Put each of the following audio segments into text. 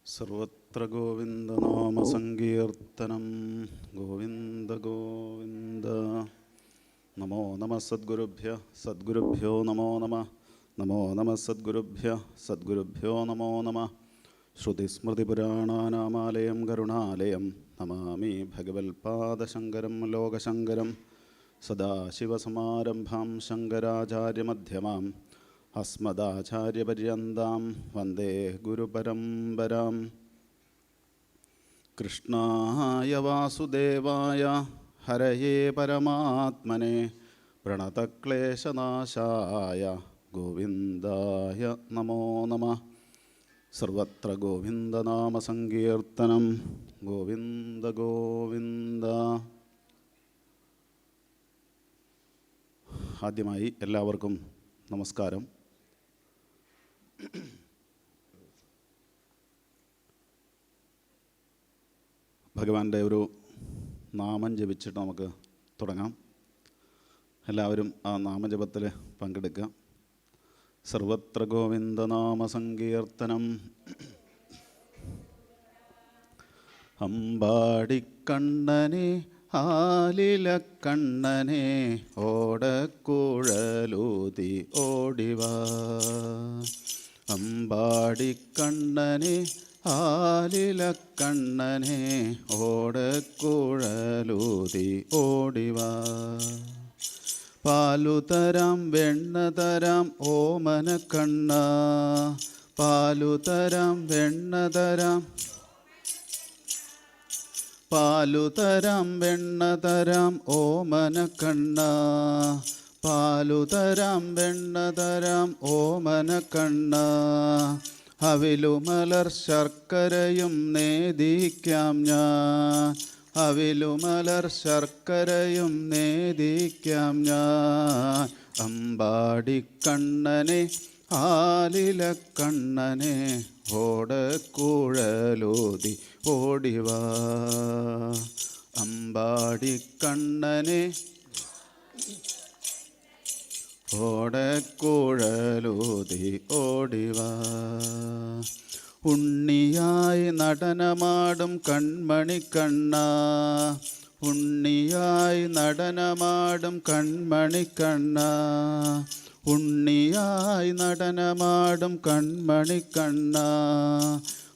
സർവത്ര ഗോവിന്ദനാമസങ്കീർത്തനം. ഗോവിന്ദ ഗോവിന്ദ. നമോ നമ സദ്ഗുരുഭ്യോ നമോ നമ. നമോ നമ സദ്ഗുരുഭ്യോ നമോ നമ. ശ്രുതിസ്മൃതിപുരാണാനാമാലയം കരുണാലയം നമാമി ഭഗവത്പാദശങ്കരം ലോകശങ്കരം. സദാശിവസമാരംഭാം ശങ്കരാചാര്യമധ്യമാം അസ്മദാചാര്യപര്യന്താം വന്ദേ ഗുരുപരമ്പരാം. കൃഷ്ണായ വാസുദേവായ ഹരയേ പരമാത്മനെ പ്രണതക്ലേശനാശായ ഗോവിന്ദായ നമോ നമഃ. സർവത്ര ഗോവിന്ദനാമസങ്കീർത്തനം. ഗോവിന്ദ ഗോവിന്ദ. ആദ്യമായി എല്ലാവർക്കും നമസ്കാരം. ഭഗവാന്റെ ഒരു നാമം ജപിച്ചിട്ട് നമുക്ക് തുടങ്ങാം. എല്ലാവരും ആ നാമജപത്തിൽ പങ്കെടുക്കുക. സർവത്ര ഗോവിന്ദനാമസങ്കീർത്തനം. അമ്പാടിക്കണ്ണനെ ആലിലക്കണ്ണനെ ഓടക്കുഴലൂതി ഓടിവാ. അമ്പാടിക്കണ്ണനെ ആലിലക്കണ്ണനെ ഓടക്കുഴലൂതി ഓടിവാ. പാലുതരാം വെണ്ണതരാം ഓമനക്കണ്ണ. പാലുതരാം വെണ്ണതരാം പാലുതരാം വെണ്ണതരാം ഓമനക്കണ്ണ. പാലുതരാം വെണ്ണതരാം ഓമനക്കണ്ണ. അവിലുമലർ ശർക്കരയും നേദിക്കാം ഞാൻ. അവിലുമലർ ശർക്കരയും നേദിക്കാം ഞാൻ. അമ്പാടിക്കണ്ണനെ ആലിലക്കണ്ണനെ ഓടക്കുഴലൂതി ഓടിവാ. അമ്പാടിക്കണ്ണനെ ഓടക്കുഴലൂതി ഓടിവാ. ഉണ്ണിയായി നടനമാടും കൺമണിക്കണ്ണ. ഉണ്ണിയായി നടനമാടും കൺമണിക്കണ്ണ. ഉണ്ണിയായി നടനമാടും കൺമണിക്കണ്ണ.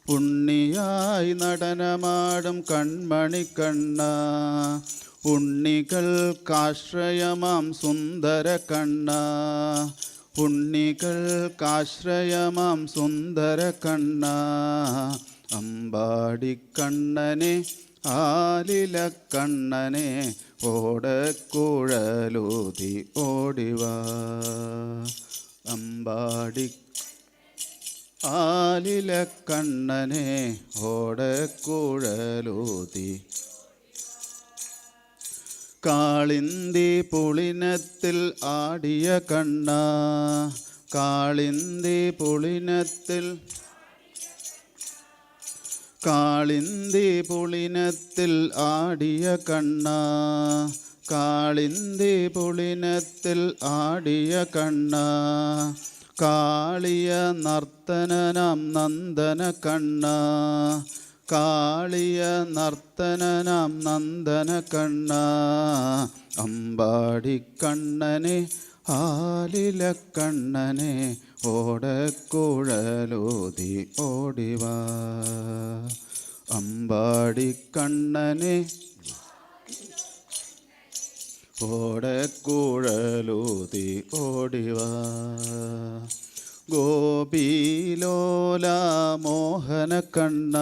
ഉണ്ണിയായി നടനമാടും കൺമണിക്കണ്ണ. ഉണ്ണികൾക്കാശ്രയമാം സുന്ദരക്കണ്ണ. ഉണ്ണികൾക്കാശ്രയമാം സുന്ദരക്കണ്ണ. അമ്പാടിക്കണ്ണനെ ആലിലക്കണ്ണനെ ഓടക്കുഴലൂതി ഓടിവാ. അമ്പാടി ആലിലക്കണ്ണനെ ഓടക്കുഴലൂതി. കാളിന്തി പുളിനത്തിൽ ആടിയ കണ്ണ. കാളിന്തി പുളിനത്തിൽ കാളിന്തി പുളിനത്തിൽ ആടിയ കണ്ണ. കാളിന്തി പുളിനത്തിൽ ആടിയ കണ്ണ. കാളിയ നർത്തനനാം നന്ദന കണ്ണ. കാളിയ നർത്തനനാം നന്ദന കണ്ണ. അമ്പാടിക്കണ്ണനെ ആലിലക്കണ്ണനെ ഓടക്കുഴലൂതി ഓടിവാ. അമ്പാടിക്കണ്ണനെ ഓടക്കുഴലൂതി ഓടിവാ. ഗോപീലോല മോഹനക്കണ്ണ.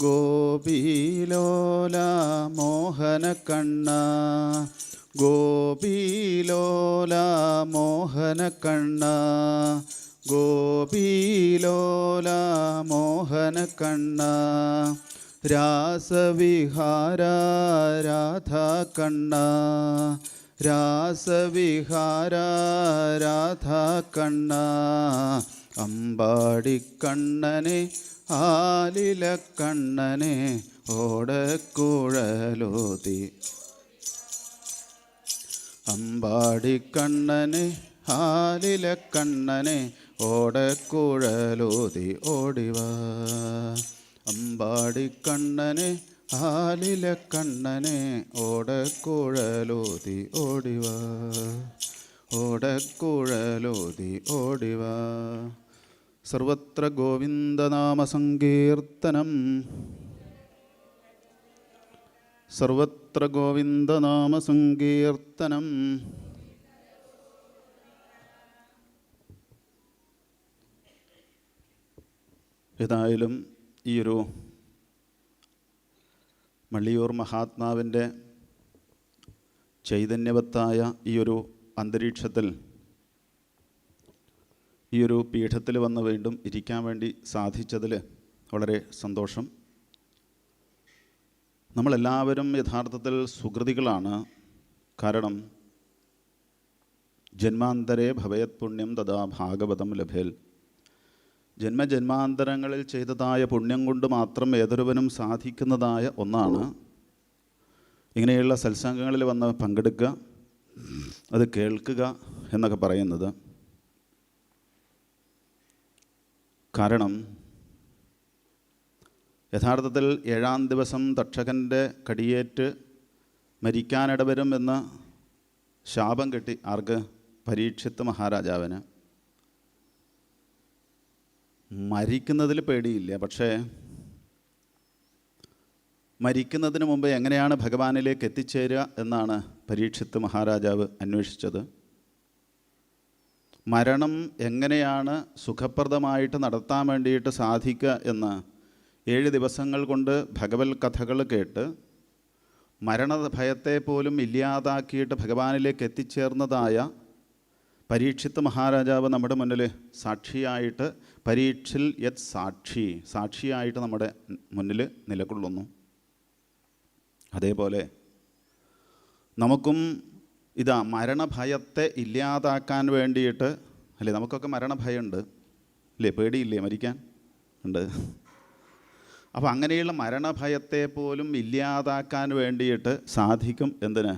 ഗോപീലോല മോഹനക്കണ്ണ. ഗോപീലോല മോഹനക്കണ്ണ. ഗോപീലോല മോഹനക്കണ്ണ. രാസവിഹാര രാധാകണ്ണ. രാസവിഹാര രാധാകണ്ണ. അമ്പാടിക്കണ്ണനെ ആലിലക്കണ്ണനെ ഓടക്കുഴലൂതി. അമ്പാടിക്കണ്ണനെ ആലിലക്കണ്ണനെ ഓടക്കുഴലൂതി ഓടിവാ. അമ്പാടിക്കണ്ണനെ ആലിലെ കണ്ണനെ ഓടക്കുഴലൂതി ഓടിവാ. ഓടക്കുഴലൂതി ഓടിവാ. സർവത്ര ഗോവിന്ദനാമസങ്കീർത്തനം. സർവത്ര ഗോവിന്ദനാമസങ്കീർത്തനം. ഏതായാലും ഈയൊരു മള്ളിയൂർ മഹാത്മാവിൻ്റെ ചൈതന്യവത്തായ ഈയൊരു അന്തരീക്ഷത്തിൽ ഈയൊരു പീഠത്തിൽ വന്ന് വീണ്ടും ഇരിക്കാൻ വേണ്ടി സാധിച്ചതിൽ വളരെ സന്തോഷം. നമ്മളെല്ലാവരും യഥാർത്ഥത്തിൽ സുകൃതികളാണ്. കാരണം ജന്മാന്തരേ ഭവേത് പുണ്യം തഥാ ഭാഗവതം ലഭേൽ. ജന്മജന്മാന്തരങ്ങളിൽ ചെയ്തതായ പുണ്യം കൊണ്ട് മാത്രം ഏതൊരുവനും സാധിക്കുന്നതായ ഒന്നാണ് ഇങ്ങനെയുള്ള സത്സംഗങ്ങളിൽ വന്ന് പങ്കെടുക്കുക, അത് കേൾക്കുക എന്നൊക്കെ പറയുന്നത്. കാരണം യഥാർത്ഥത്തിൽ 7-ാം ദിവസം തക്ഷകൻ്റെ കടിയേറ്റ് മരിക്കാനിടവരും എന്ന ശാപം കിട്ടി. ആർക്ക്? പരീക്ഷിത്ത് മഹാരാജാവിന്. മരിക്കുന്നതിൽ പേടിയില്ല, പക്ഷേ മരിക്കുന്നതിന് മുമ്പ് എങ്ങനെയാണ് ഭഗവാനിലേക്ക് എത്തിച്ചേരുക എന്നാണ് പരീക്ഷിത്ത് മഹാരാജാവ് അന്വേഷിച്ചത്. മരണം എങ്ങനെയാണ് സുഖപ്രദമായിട്ട് നടത്താൻ വേണ്ടിയിട്ട് സാധിക്കുക എന്ന് 7 ദിവസങ്ങൾ കൊണ്ട് ഭഗവത് കഥകൾ കേട്ട് മരണഭയത്തെ പോലും ഇല്ലാതാക്കിയിട്ട് ഭഗവാനിലേക്ക് എത്തിച്ചേർന്നതായ പരീക്ഷിത്ത് മഹാരാജാവ് നമ്മുടെ മുന്നിൽ സാക്ഷിയായിട്ട്, പരീക്ഷിൽ യത് സാക്ഷിയായിട്ട് നമ്മുടെ മുന്നിൽ നിലകൊള്ളുന്നു. അതേപോലെ നമുക്കും ഇതാ മരണഭയത്തെ ഇല്ലാതാക്കാൻ വേണ്ടിയിട്ട്, അല്ലേ, നമുക്കൊക്കെ മരണഭയമുണ്ട് അല്ലേ? പേടിയില്ലേ മരിക്കാൻ? ഉണ്ട്. അപ്പോൾ അങ്ങനെയുള്ള മരണഭയത്തെ പോലും ഇല്ലാതാക്കാൻ വേണ്ടിയിട്ട് സാധിക്കും. എന്തിന്?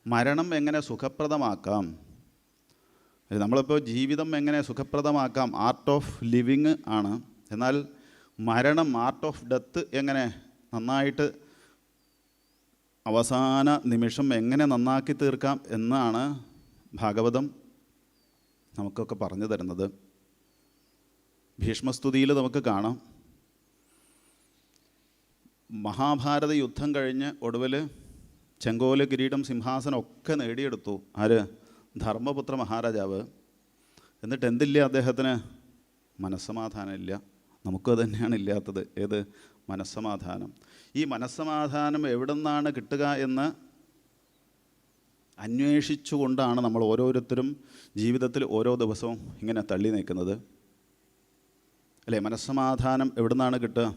മരണം എങ്ങനെ സുഖപ്രദമാക്കാം, നമ്മളിപ്പോൾ ജീവിതം എങ്ങനെ സുഖപ്രദമാക്കാം, ആർട്ട് ഓഫ് ലിവിങ് ആണ്. എന്നാൽ മരണം, ആർട്ട് ഓഫ് ഡെത്ത് എങ്ങനെ നന്നായിട്ട് അവസാന നിമിഷം എങ്ങനെ നന്നാക്കി തീർക്കാം എന്നാണ് ഭാഗവതം നമുക്കൊക്കെ പറഞ്ഞു തരുന്നത്. ഭീഷ്മസ്തുതിയിൽ നമുക്ക് കാണാം, മഹാഭാരത യുദ്ധം കഴിഞ്ഞ് ഒടുവിൽ ചെങ്കോല്, കിരീടം, സിംഹാസനം ഒക്കെ നേടിയെടുത്തു. ആര്? ധർമ്മപുത്ര മഹാരാജാവ്. എന്നിട്ട് എന്തില്ല അദ്ദേഹത്തിന്? മനസ്സമാധാനമില്ല. നമുക്കത് തന്നെയാണ് ഇല്ലാത്തത്. ഏത്? മനസ്സമാധാനം. ഈ മനസ്സമാധാനം എവിടെ നിന്നാണ് കിട്ടുക എന്ന് അന്വേഷിച്ചുകൊണ്ടാണ് നമ്മൾ ഓരോരുത്തരും ജീവിതത്തിൽ ഓരോ ദിവസവും ഇങ്ങനെ തള്ളി നീക്കുന്നത്, അല്ലേ? മനസ്സമാധാനം എവിടെ നിന്നാണ് കിട്ടുക?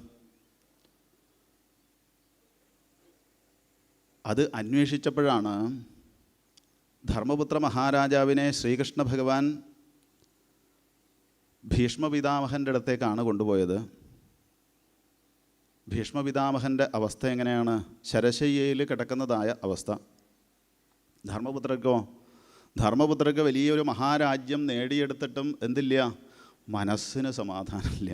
അത് അന്വേഷിച്ചപ്പോഴാണ് ധർമ്മപുത്ര മഹാരാജാവിനെ ശ്രീകൃഷ്ണ ഭഗവാൻ ഭീഷ്മപിതാമഹൻ്റെ അടുത്തേക്കാണ് കൊണ്ടുപോയത്. ഭീഷ്മപിതാമഹൻ്റെ അവസ്ഥ എങ്ങനെയാണ്? ശരശയ്യയിൽ കിടക്കുന്നതായ അവസ്ഥ. ധർമ്മപുത്രർക്ക് വലിയൊരു മഹാരാജ്യം നേടിയെടുത്തിട്ടും എന്തില്ല? മനസ്സിന് സമാധാനമില്ല.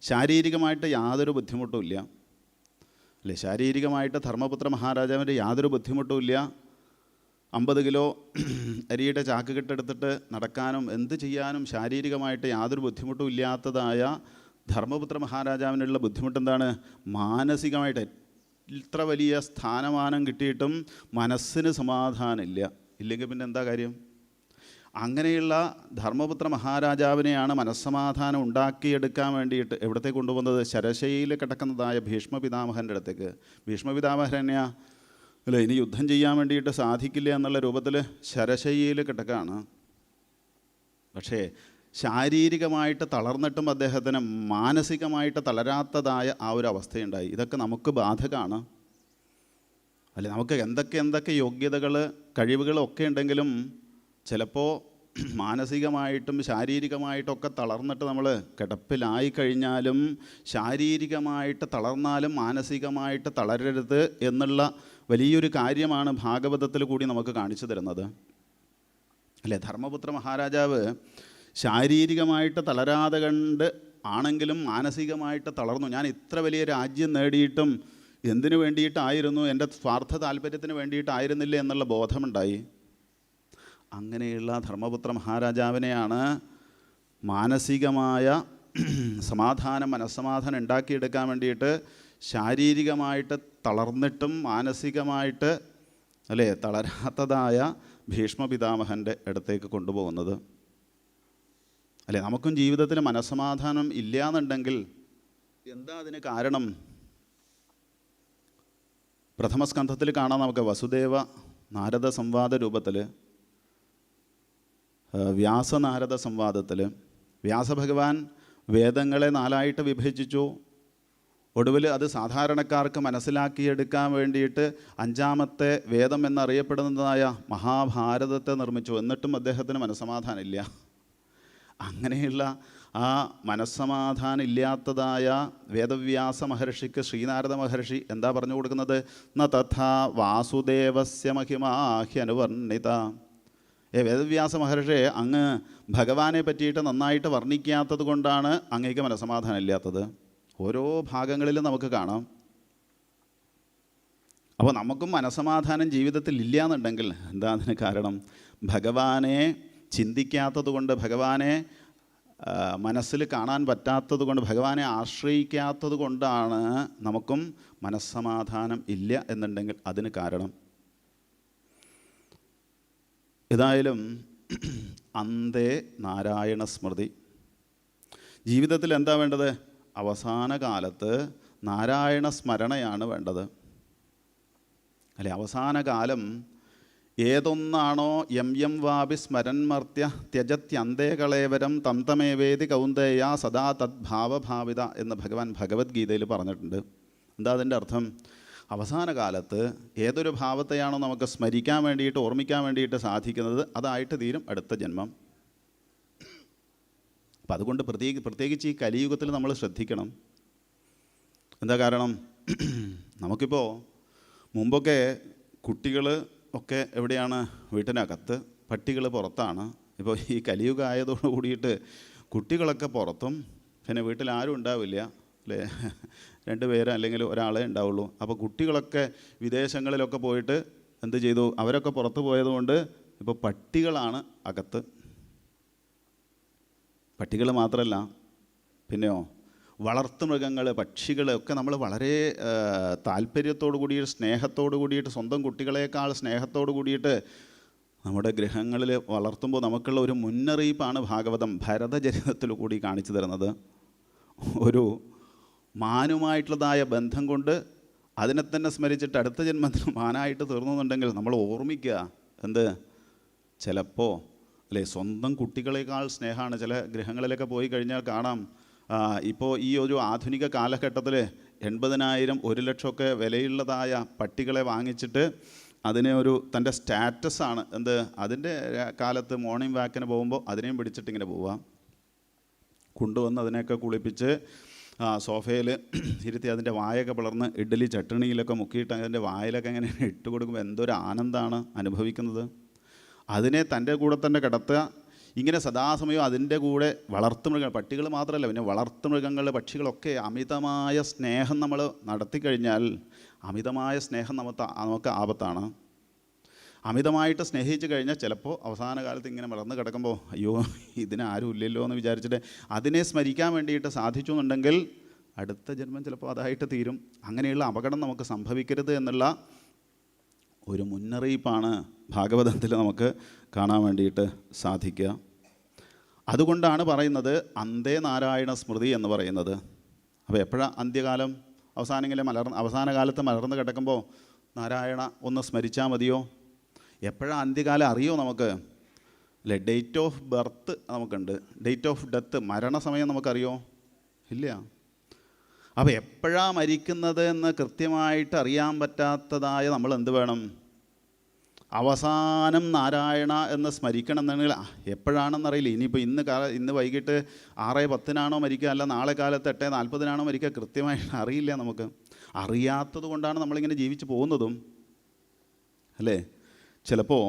ശാരീരികമായിട്ട് യാതൊരു ബുദ്ധിമുട്ടുമില്ല, അല്ലേ? ശാരീരികമായിട്ട് ധർമ്മപുത്ര മഹാരാജാവിൻ്റെ യാതൊരു ബുദ്ധിമുട്ടുമില്ല. 50 കിലോ അരിയുടെ ചാക്ക് കെട്ടെടുത്തിട്ട് നടക്കാനും എന്ത് ചെയ്യാനും ശാരീരികമായിട്ട് യാതൊരു ബുദ്ധിമുട്ടും ഇല്ലാത്തതായ ധർമ്മപുത്ര മഹാരാജാവിനുള്ള ബുദ്ധിമുട്ട് എന്താണ്? മാനസികമായിട്ട് ഇത്ര വലിയ സ്ഥാനമാനം കിട്ടിയിട്ടും മനസ്സിന് സമാധാനമില്ല. ഇല്ലെങ്കിൽ പിന്നെ എന്താ കാര്യം? അങ്ങനെയുള്ള ധർമ്മപുത്ര മഹാരാജാവിനെയാണ് മനസ്സമാധാനം ഉണ്ടാക്കിയെടുക്കാൻ വേണ്ടിയിട്ട് എവിടത്തേക്ക് കൊണ്ടുപോകുന്നത്? ശരശയ്യയിൽ കിടക്കുന്നതായ ഭീഷ്മപിതാമഹൻ്റെ അടുത്തേക്ക്. ഭീഷ്മപിതാമഹൻ തന്നെയാ, അല്ലേ, ഇനി യുദ്ധം ചെയ്യാൻ വേണ്ടിയിട്ട് സാധിക്കില്ല എന്നുള്ള രൂപത്തിൽ ശരശയ്യയിൽ കിടക്കുകയാണ്. പക്ഷേ ശാരീരികമായിട്ട് തളർന്നിട്ടും അദ്ദേഹത്തിന് മാനസികമായിട്ട് തളരാത്തതായ ആ ഒരു അവസ്ഥയുണ്ടായി. ഇതൊക്കെ നമുക്ക് ബാധകമാണ്, അല്ലേ? നമുക്ക് എന്തൊക്കെ യോഗ്യതകൾ, കഴിവുകളൊക്കെ ഉണ്ടെങ്കിലും ചിലപ്പോൾ മാനസികമായിട്ടും ശാരീരികമായിട്ടൊക്കെ തളർന്നിട്ട് നമ്മൾ കിടപ്പിലായി കഴിഞ്ഞാലും, ശാരീരികമായിട്ട് തളർന്നാലും മാനസികമായിട്ട് തളരരുത് എന്നുള്ള വലിയൊരു കാര്യമാണ് ഭാഗവതത്തിൽ കൂടി നമുക്ക് കാണിച്ചു തരുന്നത്. അല്ലേ? ധർമ്മപുത്ര മഹാരാജാവ് ശാരീരികമായിട്ട് തളരാതെ കണ്ട് ആണെങ്കിലും മാനസികമായിട്ട് തളർന്നു. ഞാൻ ഇത്ര വലിയ രാജ്യം നേടിയിട്ടും എന്തിനു വേണ്ടിയിട്ടായിരുന്നു? എൻ്റെ സ്വാർത്ഥ താല്പര്യത്തിന് വേണ്ടിയിട്ടായിരുന്നില്ല എന്നുള്ള ബോധമുണ്ടായി. അങ്ങനെയുള്ള ധർമ്മപുത്ര മഹാരാജാവിനെയാണ് മാനസികമായ മനസ്സമാധാനം ഉണ്ടാക്കിയെടുക്കാൻ വേണ്ടിയിട്ട് ശാരീരികമായിട്ട് തളർന്നിട്ടും മാനസികമായിട്ട് അല്ലേ തളരാത്തതായ ഭീഷ്മ പിതാമഹൻ്റെ അടുത്തേക്ക് കൊണ്ടുപോകുന്നത്. അല്ലേ, നമുക്കും ജീവിതത്തിൽ മനസ്സമാധാനം ഇല്ല എന്നുണ്ടെങ്കിൽ എന്താ അതിന് കാരണം? പ്രഥമസ്കന്ധത്തിൽ കാണാം നമുക്ക് വസുദേവ നാരദ സംവാദ രൂപത്തിൽ, വ്യാസനാരദ സംവാദത്തിൽ വ്യാസഭഗവാൻ വേദങ്ങളെ 4ആയിട്ട് വിഭജിച്ചു. ഒടുവിൽ അത് സാധാരണക്കാർക്ക് മനസ്സിലാക്കിയെടുക്കാൻ വേണ്ടിയിട്ട് 5ാമത്തെ വേദം എന്നറിയപ്പെടുന്നതായ മഹാഭാരതത്തെ നിർമ്മിച്ചു. എന്നിട്ടും അദ്ദേഹത്തിന് മനസ്സമാധാനമില്ല. അങ്ങനെയുള്ള ആ മനസ്സമാധാനം ഇല്ലാത്തതായ വേദവ്യാസ മഹർഷിക്ക് ശ്രീനാരദ മഹർഷി എന്താ പറഞ്ഞു കൊടുക്കുന്നത്? ന തഥാ വാസുദേവസ്യ മഹിമാഹ്യനുവർണിത. വേദവ്യാസ മഹർഷിയെ അങ്ങ് ഭഗവാനെ പറ്റിയിട്ട് നന്നായിട്ട് വർണ്ണിക്കാത്തത് കൊണ്ടാണ് അങ്ങേക്ക് മനസ്സമാധാനം ഇല്ലാത്തത്. ഓരോ ഭാഗങ്ങളിലും നമുക്ക് കാണാം. അപ്പോൾ നമുക്കും മനസ്സമാധാനം ജീവിതത്തിൽ ഇല്ല എന്നുണ്ടെങ്കിൽ എന്താ അതിന് കാരണം? ഭഗവാനെ ചിന്തിക്കാത്തത് കൊണ്ട്, ഭഗവാനെ മനസ്സിൽ കാണാൻ പറ്റാത്തത് കൊണ്ട്, ഭഗവാനെ ആശ്രയിക്കാത്തത് കൊണ്ടാണ് നമുക്കും മനസ്സമാധാനം ഇല്ല എന്നുണ്ടെങ്കിൽ അതിന് കാരണം. ഏതായാലും അന്തേ നാരായണ സ്മൃതി. ജീവിതത്തിൽ എന്താ വേണ്ടത്? അവസാന കാലത്ത് നാരായണ സ്മരണയാണ് വേണ്ടത്. അല്ലെ, അവസാന കാലം ഏതൊന്നാണോ യം വാപി സ്മരന്മർത്യ ത്യജത്യന്തേ കളേവരം തം തമേവേദി കൗന്ദേയ സദാ തദ്ഭാവഭാവിത എന്ന് ഭഗവാൻ ഭഗവത്ഗീതയിൽ പറഞ്ഞിട്ടുണ്ട്. എന്താ അതിൻ്റെ അർത്ഥം? അവസാന കാലത്ത് ഏതൊരു ഭാവത്തെയാണോ നമുക്ക് സ്മരിക്കാൻ വേണ്ടിയിട്ട്, ഓർമ്മിക്കാൻ വേണ്ടിയിട്ട് സാധിക്കുന്നത്, അതായിട്ട് തീരും അടുത്ത ജന്മം. അപ്പം അതുകൊണ്ട് പ്രത്യേകിച്ച് ഈ കലിയുഗത്തിൽ നമ്മൾ ശ്രദ്ധിക്കണം. എന്താ കാരണം? നമുക്കിപ്പോൾ മുമ്പൊക്കെ കുട്ടികൾ ഒക്കെ എവിടെയാണ്? വീട്ടിനകത്ത്, പട്ടികൾ പുറത്താണ്. ഇപ്പോൾ ഈ കലിയുഗം ആയതോട് കൂടിയിട്ട് കുട്ടികളൊക്കെ പുറത്തും, പിന്നെ വീട്ടിൽ ആരും ഉണ്ടാവില്ല, അല്ലേ? 2 പേര് അല്ലെങ്കിൽ ഒരാളെ ഉണ്ടാവുള്ളൂ. അപ്പോൾ കുട്ടികളൊക്കെ വിദേശങ്ങളിലൊക്കെ പോയിട്ട് എന്ത് ചെയ്തു? അവരൊക്കെ പുറത്ത് പോയതുകൊണ്ട് ഇപ്പോൾ പട്ടികളാണ് അകത്ത്. പട്ടികൾ മാത്രമല്ല, പിന്നെയോ വളർത്തുമൃഗങ്ങൾ, പക്ഷികൾ ഒക്കെ നമ്മൾ വളരെ താല്പര്യത്തോടു കൂടിയിട്ട്, സ്നേഹത്തോടു കൂടിയിട്ട്, സ്വന്തം കുട്ടികളെക്കാൾ സ്നേഹത്തോടു കൂടിയിട്ട് നമ്മുടെ ഗൃഹങ്ങളിൽ വളർത്തുമ്പോൾ നമുക്കുള്ള ഒരു മുന്നറിയിപ്പാണ് ഭാഗവതം ഭരതചരിതത്തിൽ കൂടി കാണിച്ചു തരുന്നത്. ഒരു മാനുമായിട്ടുള്ളതായ ബന്ധം കൊണ്ട് അതിനെ തന്നെ സ്മരിച്ചിട്ട് അടുത്ത ജന്മത്തിൽ മാനായിട്ട് തീർന്നുന്നുണ്ടെങ്കിൽ നമ്മൾ ഓർമ്മിക്കുക എന്ത്? ചിലപ്പോൾ അല്ലേ സ്വന്തം കുട്ടികളെക്കാൾ സ്നേഹമാണ്. ചില ഗൃഹങ്ങളിലൊക്കെ പോയി കഴിഞ്ഞാൽ കാണാം, ഇപ്പോൾ ഈ ഒരു ആധുനിക കാലഘട്ടത്തിൽ 80,000 1 ലക്ഷമൊക്കെ വിലയുള്ളതായ പട്ടികളെ വാങ്ങിച്ചിട്ട് അതിനെ ഒരു തൻ്റെ സ്റ്റാറ്റസാണ് എന്ത്? അതിൻ്റെ കാലത്ത് മോർണിംഗ് വാക്കിന് പോകുമ്പോൾ അതിനെയും പിടിച്ചിട്ട് ഇങ്ങനെ പോവുക, കൊണ്ടുവന്ന് അതിനെയൊക്കെ കുളിപ്പിച്ച് സോഫയിൽ ഇരുത്തി അതിൻ്റെ വായൊക്കെ പിളർന്ന് ഇഡ്ഡലി ചട്ടണിയിലൊക്കെ മുക്കിയിട്ട് അതിൻ്റെ വായിലൊക്കെ ഇങ്ങനെ ഇട്ട് കൊടുക്കുമ്പോൾ എന്തൊരു ആനന്ദമാണ് അനുഭവിക്കുന്നത്. അതിനെ തൻ്റെ കൂടെ തന്നെ കിടത്തുക, ഇങ്ങനെ സദാസമയം അതിൻ്റെ കൂടെ വളർത്തുമൃഗങ്ങൾ, പട്ടികൾ മാത്രമല്ല പിന്നെ വളർത്തുമൃഗങ്ങൾ, പക്ഷികളൊക്കെ അമിതമായ സ്നേഹം നമ്മൾ നടത്തിക്കഴിഞ്ഞാൽ അമിതമായ സ്നേഹം നമുക്ക് ആപത്താണ്. അമിതമായിട്ട് സ്നേഹിച്ച് കഴിഞ്ഞാൽ ചിലപ്പോൾ അവസാന കാലത്ത് ഇങ്ങനെ വളർന്ന് കിടക്കുമ്പോൾ അയ്യോ ഇതിനാരും ഇല്ലല്ലോ എന്ന് വിചാരിച്ചിട്ട് അതിനെ സ്മരിക്കാൻ വേണ്ടിയിട്ട് സാധിച്ചു എന്നുണ്ടെങ്കിൽ അടുത്ത ജന്മം ചിലപ്പോൾ അതായിട്ട് തീരും. അങ്ങനെയുള്ള അപകടം നമുക്ക് സംഭവിക്കരുത് എന്നുള്ള ഒരു മുന്നറിയിപ്പാണ് ഭാഗവതത്തിൽ നമുക്ക് കാണാൻ വേണ്ടിയിട്ട് സാധിക്കുക. അതുകൊണ്ടാണ് പറയുന്നത് അന്തേ നാരായണ സ്മൃതി എന്ന് പറയുന്നത്. അപ്പോൾ എപ്പോഴാണ് അന്ത്യകാലം? അവസാന കാലത്ത് മലർന്ന് കിടക്കുമ്പോൾ നാരായണ ഒന്ന് സ്മരിച്ചാൽ മതിയോ? എപ്പോഴാണ് അന്ത്യകാലം അറിയോ നമുക്ക്? അല്ലേ, ഡേറ്റ് ഓഫ് ബർത്ത് നമുക്കുണ്ട്, ഡേറ്റ് ഓഫ് ഡെത്ത് മരണസമയം നമുക്കറിയോ? ഇല്ല. അപ്പോൾ എപ്പോഴാണ് മരിക്കുന്നത് എന്ന് കൃത്യമായിട്ട് അറിയാൻ പറ്റാത്തതായ നമ്മൾ എന്ത് വേണം? അവസാനം നാരായണ എന്ന് സ്മരിക്കണം എന്നുണ്ടെങ്കിൽ എപ്പോഴാണെന്നറിയില്ല. ഇനിയിപ്പോൾ ഇന്ന് വൈകിട്ട് 6:10 മരിക്കുക, അല്ല നാളെ കാലത്ത് 8:40 മരിക്കുക, കൃത്യമായിട്ട് അറിയില്ല. നമുക്ക് അറിയാത്തത് കൊണ്ടാണ് നമ്മളിങ്ങനെ ജീവിച്ച് പോകുന്നതും, അല്ലേ? ചിലപ്പോൾ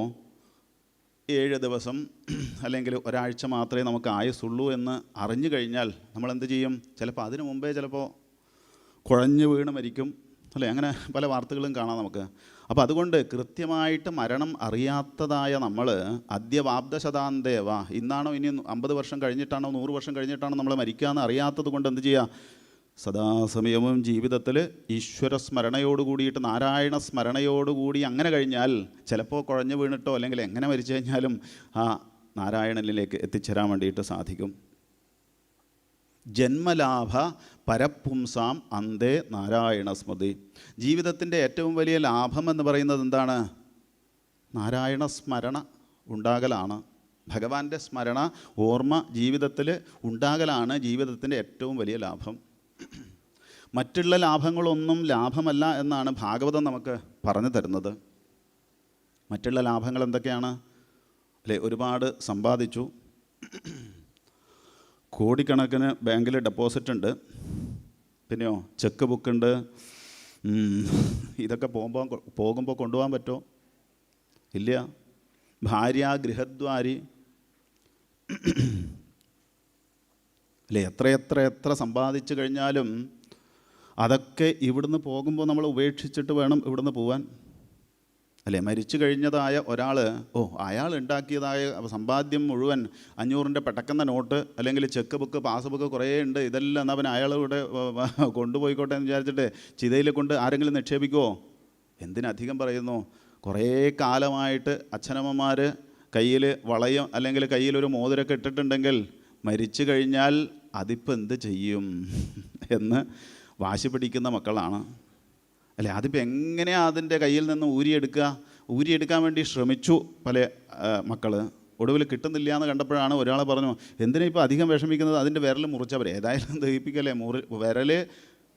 7 ദിവസം അല്ലെങ്കിൽ ഒരാഴ്ച മാത്രമേ നമുക്ക് ആയുസുള്ളൂ എന്ന് അറിഞ്ഞു കഴിഞ്ഞാൽ നമ്മളെന്ത് ചെയ്യും? ചിലപ്പോൾ അതിനു മുമ്പേ ചിലപ്പോൾ കുഴഞ്ഞു വീണ് മരിക്കും, അല്ലേ? അങ്ങനെ പല വാർത്തകളും കാണാം നമുക്ക്. അപ്പോൾ അതുകൊണ്ട് കൃത്യമായിട്ട് മരണം അറിയാത്തതായ നമ്മൾ അദ്യവാബ്ദശതാന്തേവ, ഇന്നാണോ ഇനി 50 വർഷം കഴിഞ്ഞിട്ടാണോ 100 വർഷം കഴിഞ്ഞിട്ടാണോ നമ്മൾ മരിക്കാമെന്ന് അറിയാത്തത് കൊണ്ട് എന്ത് ചെയ്യുക? സദാസമയവും ജീവിതത്തിൽ ഈശ്വര സ്മരണയോട് കൂടിയിട്ട്, നാരായണ സ്മരണയോടുകൂടി അങ്ങനെ കഴിഞ്ഞാൽ ചിലപ്പോൾ കുഴഞ്ഞു വീണിട്ടോ അല്ലെങ്കിൽ എങ്ങനെ മരിച്ചു കഴിഞ്ഞാലും ആ നാരായണനിലേക്ക് എത്തിച്ചേരാൻ വേണ്ടിയിട്ട് സാധിക്കും. ജന്മലാഭ പരപുംസാം അന്തേ നാരായണ സ്മൃതി. ജീവിതത്തിൻ്റെ ഏറ്റവും വലിയ ലാഭം എന്ന് പറയുന്നത് എന്താണ്? നാരായണ സ്മരണ ഉണ്ടാകലാണ്. ഭഗവാന്റെ സ്മരണ, ഓർമ്മ ജീവിതത്തിൽ ഉണ്ടാകലാണ് ജീവിതത്തിൻ്റെ ഏറ്റവും വലിയ ലാഭം. മറ്റുള്ള ലാഭങ്ങളൊന്നും ലാഭമല്ല എന്നാണ് ഭാഗവതം നമുക്ക് പറഞ്ഞു തരുന്നത്. മറ്റുള്ള ലാഭങ്ങൾ എന്തൊക്കെയാണ്? അല്ലേ, ഒരുപാട് സമ്പാദിച്ചു, കോടിക്കണക്കിന് ബാങ്കിൽ ഡെപ്പോസിറ്റ് ഉണ്ട്, പിന്നെയോ ചെക്ക് ബുക്കുണ്ട്, ഇതൊക്കെ പോകുമ്പോൾ കൊണ്ടുപോകാൻ പറ്റുമോ? ഇല്ല. ഭാര്യ, ഗൃഹദ്വാരി, അല്ലേ, എത്ര സമ്പാദിച്ചു കഴിഞ്ഞാലും അതൊക്കെ ഇവിടുന്ന് പോകുമ്പോൾ നമ്മൾ ഉപേക്ഷിച്ചിട്ട് വേണം ഇവിടുന്ന് പോവാൻ, അല്ലേ? മരിച്ചു കഴിഞ്ഞതായ ഒരാൾ, അയാൾ ഉണ്ടാക്കിയതായ സമ്പാദ്യം മുഴുവൻ 500-ൻ്റെ പെട്ടക്കുന്ന നോട്ട് അല്ലെങ്കിൽ ചെക്ക് ബുക്ക്, പാസ്ബുക്ക് കുറേ ഉണ്ട്, ഇതെല്ലാം എന്നാൽ അവൻ അയാളിവിടെ കൊണ്ടുപോയിക്കോട്ടെ എന്ന് വിചാരിച്ചിട്ട് ചിതയിൽ കൊണ്ട് ആരെങ്കിലും നിക്ഷേപിക്കുമോ? എന്തിനധികം പറയുന്നു, കുറേ കാലമായിട്ട് അച്ഛനമ്മമാർ കയ്യിൽ വളയം അല്ലെങ്കിൽ കയ്യിലൊരു മോതിരമൊക്കെ ഇട്ടിട്ടുണ്ടെങ്കിൽ മരിച്ചു കഴിഞ്ഞാൽ അതിപ്പോൾ എന്ത് ചെയ്യും എന്ന് വാശി പിടിക്കുന്ന മക്കളാണ്, അല്ലേ? അതിപ്പോൾ എങ്ങനെയാണ് അതിൻ്റെ കയ്യിൽ നിന്ന് ഊരിയെടുക്കാൻ വേണ്ടി ശ്രമിച്ചു പല മക്കൾ. ഒടുവിൽ കിട്ടുന്നില്ല എന്ന് കണ്ടപ്പോഴാണ് ഒരാൾ പറഞ്ഞു, എന്തിനാ ഇപ്പോൾ അധികം വിഷമിക്കുന്നത്, അതിൻ്റെ വിരൽ മുറിച്ചവർ ഏതായാലും ദഹിപ്പിക്കല്ലേ, വിരൽ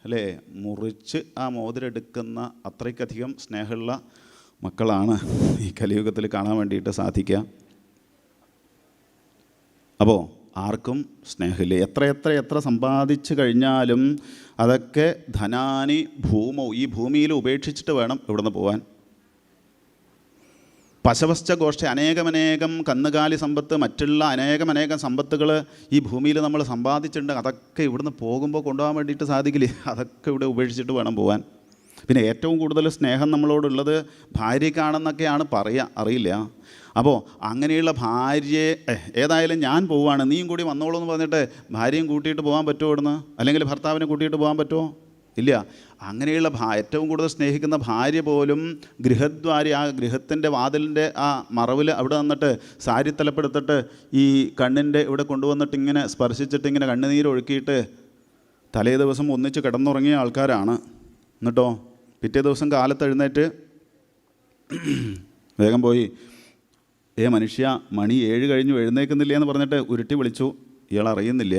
അല്ലേ മുറിച്ച് ആ മോതിരെടുക്കുന്ന അത്രയ്ക്കധികം സ്നേഹമുള്ള മക്കളാണ് ഈ കലിയുഗത്തിൽ കാണാൻ വേണ്ടിയിട്ട് സാധിക്കുക. അപ്പോൾ ആർക്കും സ്നേഹമില്ല. എത്ര സമ്പാദിച്ചു കഴിഞ്ഞാലും അതൊക്കെ ധനാനി ഭൂമോ, ഈ ഭൂമിയിൽ ഉപേക്ഷിച്ചിട്ട് വേണം ഇവിടുന്ന് പോകാൻ. പശവശ്ച ഗോഷ്ഠ, അനേകമനേകം കന്നുകാലി സമ്പത്ത്, മറ്റുള്ള അനേകം സമ്പത്തുകൾ ഈ ഭൂമിയിൽ നമ്മൾ സമ്പാദിച്ചിട്ടുണ്ട്, അതൊക്കെ ഇവിടുന്ന് പോകുമ്പോൾ കൊണ്ടുപോകാൻ വേണ്ടിയിട്ട് സാധിക്കില്ലേ? അതൊക്കെ ഇവിടെ ഉപേക്ഷിച്ചിട്ട് വേണം പോകാൻ. പിന്നെ ഏറ്റവും കൂടുതൽ സ്നേഹം നമ്മളോടുള്ളത് ഭാര്യയ്ക്കാണെന്നൊക്കെയാണ് പറയുക, അറിയില്ല. അപ്പോൾ അങ്ങനെയുള്ള ഭാര്യയെ ഏതായാലും ഞാൻ പോവുകയാണ്, നീയും കൂടി വന്നോളൂ എന്ന് പറഞ്ഞിട്ട് ഭാര്യയും കൂട്ടിയിട്ട് പോകാൻ പറ്റുമോ ഇവിടുന്ന്? അല്ലെങ്കിൽ ഭർത്താവിനെ കൂട്ടിയിട്ട് പോകാൻ പറ്റുമോ? ഇല്ല. അങ്ങനെയുള്ള ഏറ്റവും കൂടുതൽ സ്നേഹിക്കുന്ന ഭാര്യ പോലും ഗൃഹദ്വാരി, ആ ഗൃഹത്തിൻ്റെ വാതിലിൻ്റെ ആ മറവിൽ അവിടെ നിന്നിട്ട് സാരി തലപ്പെടുത്തിട്ട് ഈ കണ്ണിൻ്റെ ഇവിടെ കൊണ്ടുവന്നിട്ട് ഇങ്ങനെ സ്പർശിച്ചിട്ട് ഇങ്ങനെ കണ്ണുനീരൊഴുക്കിയിട്ട് തലേ ദിവസം ഒന്നിച്ച് കിടന്നുറങ്ങിയ ആൾക്കാരാണ്. എന്നിട്ടോ പിറ്റേ ദിവസം കാലത്ത് എഴുന്നേറ്റ് വേഗം പോയി, മനുഷ്യ മണി 7 കഴിഞ്ഞു എഴുന്നേൽക്കുന്നില്ല എന്ന് പറഞ്ഞിട്ട് ഉരുട്ടി വിളിച്ചു. ഇയാൾ അറിയുന്നില്ല.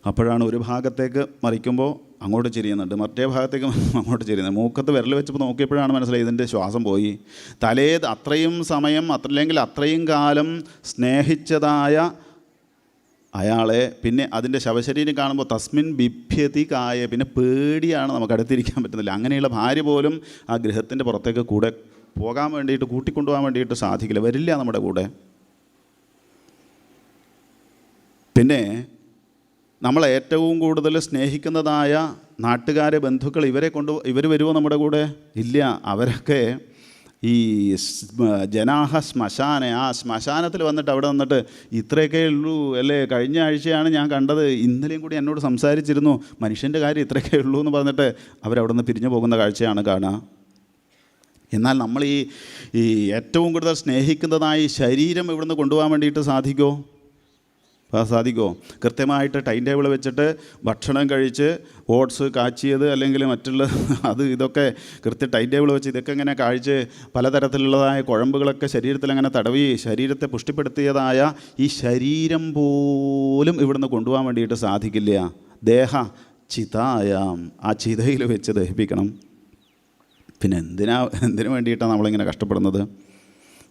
അപ്പോഴാണ് ഒരു ഭാഗത്തേക്ക് മറിക്കുമ്പോൾ അങ്ങോട്ട് ചിരിയുന്നുണ്ട്, മറ്റേ ഭാഗത്തേക്ക് അങ്ങോട്ട് ചിരിയുന്നുണ്ട്. മൂക്കത്ത് വിരൽ വെച്ചപ്പോൾ നോക്കിയപ്പോഴാണ് മനസ്സിലായി ഇതിൻ്റെ ശ്വാസം പോയി. അത്രയും സമയം അല്ലെങ്കിൽ അത്രയും കാലം സ്നേഹിച്ചതായ അയാളെ പിന്നെ അതിൻ്റെ ശവശരീരം കാണുമ്പോൾ തസ്മിൻ ബിഭ്യതി കായ, പിന്നെ പേടിയാണ്, നമുക്ക് അടുത്തിരിക്കാൻ പറ്റുന്നില്ല. അങ്ങനെയുള്ള ഭാര്യ പോലും ആ ഗൃഹത്തിൻ്റെ പുറത്തേക്ക് കൂടെ പോകാൻ വേണ്ടിയിട്ട്, കൂട്ടിക്കൊണ്ടുപോകാൻ വേണ്ടിയിട്ട് സാധിക്കില്ല, വരില്ല നമ്മുടെ കൂടെ. പിന്നെ നമ്മൾ ഏറ്റവും കൂടുതൽ സ്നേഹിക്കുന്നതായ നാട്ടുകാരെ, ബന്ധുക്കൾ, ഇവർ വരുമോ നമ്മുടെ കൂടെ? ഇല്ല. അവരൊക്കെ ഈ ജനാഹ ശ്മശാന, ആ ശ്മശാനത്തിൽ വന്നിട്ട് അവിടെ വന്നിട്ട് ഇത്രയൊക്കെ ഉള്ളൂ അല്ലേ, കഴിഞ്ഞ ആഴ്ചയാണ് ഞാൻ കണ്ടത്, ഇന്നലെയും കൂടി എന്നോട് സംസാരിച്ചിരുന്നു, മനുഷ്യൻ്റെ കാര്യം ഇത്രയൊക്കെ ഉള്ളൂ എന്ന് പറഞ്ഞിട്ട് അവരവിടെ നിന്ന് പിരിഞ്ഞു പോകുന്ന കാഴ്ചയാണ് കാണുക. എന്നാൽ നമ്മൾ ഈ ഏറ്റവും കൂടുതൽ സ്നേഹിക്കുന്നതായ ശരീരം ഇവിടുന്ന് കൊണ്ടുപോകാൻ വേണ്ടിയിട്ട് സാധിക്കുമോ? കൃത്യമായിട്ട് ടൈം ടേബിൾ വെച്ചിട്ട് ഭക്ഷണം കഴിച്ച് ഓട്സ് കാച്ചിയത് അല്ലെങ്കിൽ മറ്റുള്ള ഇതൊക്കെ ടൈം ടേബിൾ വെച്ച് ഇതൊക്കെ ഇങ്ങനെ കഴിച്ച് പലതരത്തിലുള്ളതായ കുഴമ്പുകളൊക്കെ ശരീരത്തിൽ അങ്ങനെ തടവി ശരീരത്തെ പുഷ്ടിപ്പെടുത്തിയതായ ഈ ശരീരം പോലും ഇവിടുന്ന് കൊണ്ടുപോകാൻ വേണ്ടിയിട്ട് സാധിക്കില്ല. ദേഹ ചിതായാം, ആ ചിതയിൽ വെച്ച് ദഹിപ്പിക്കണം. പിന്നെ എന്തിനു വേണ്ടിയിട്ടാണ് നമ്മളിങ്ങനെ കഷ്ടപ്പെടുന്നത്?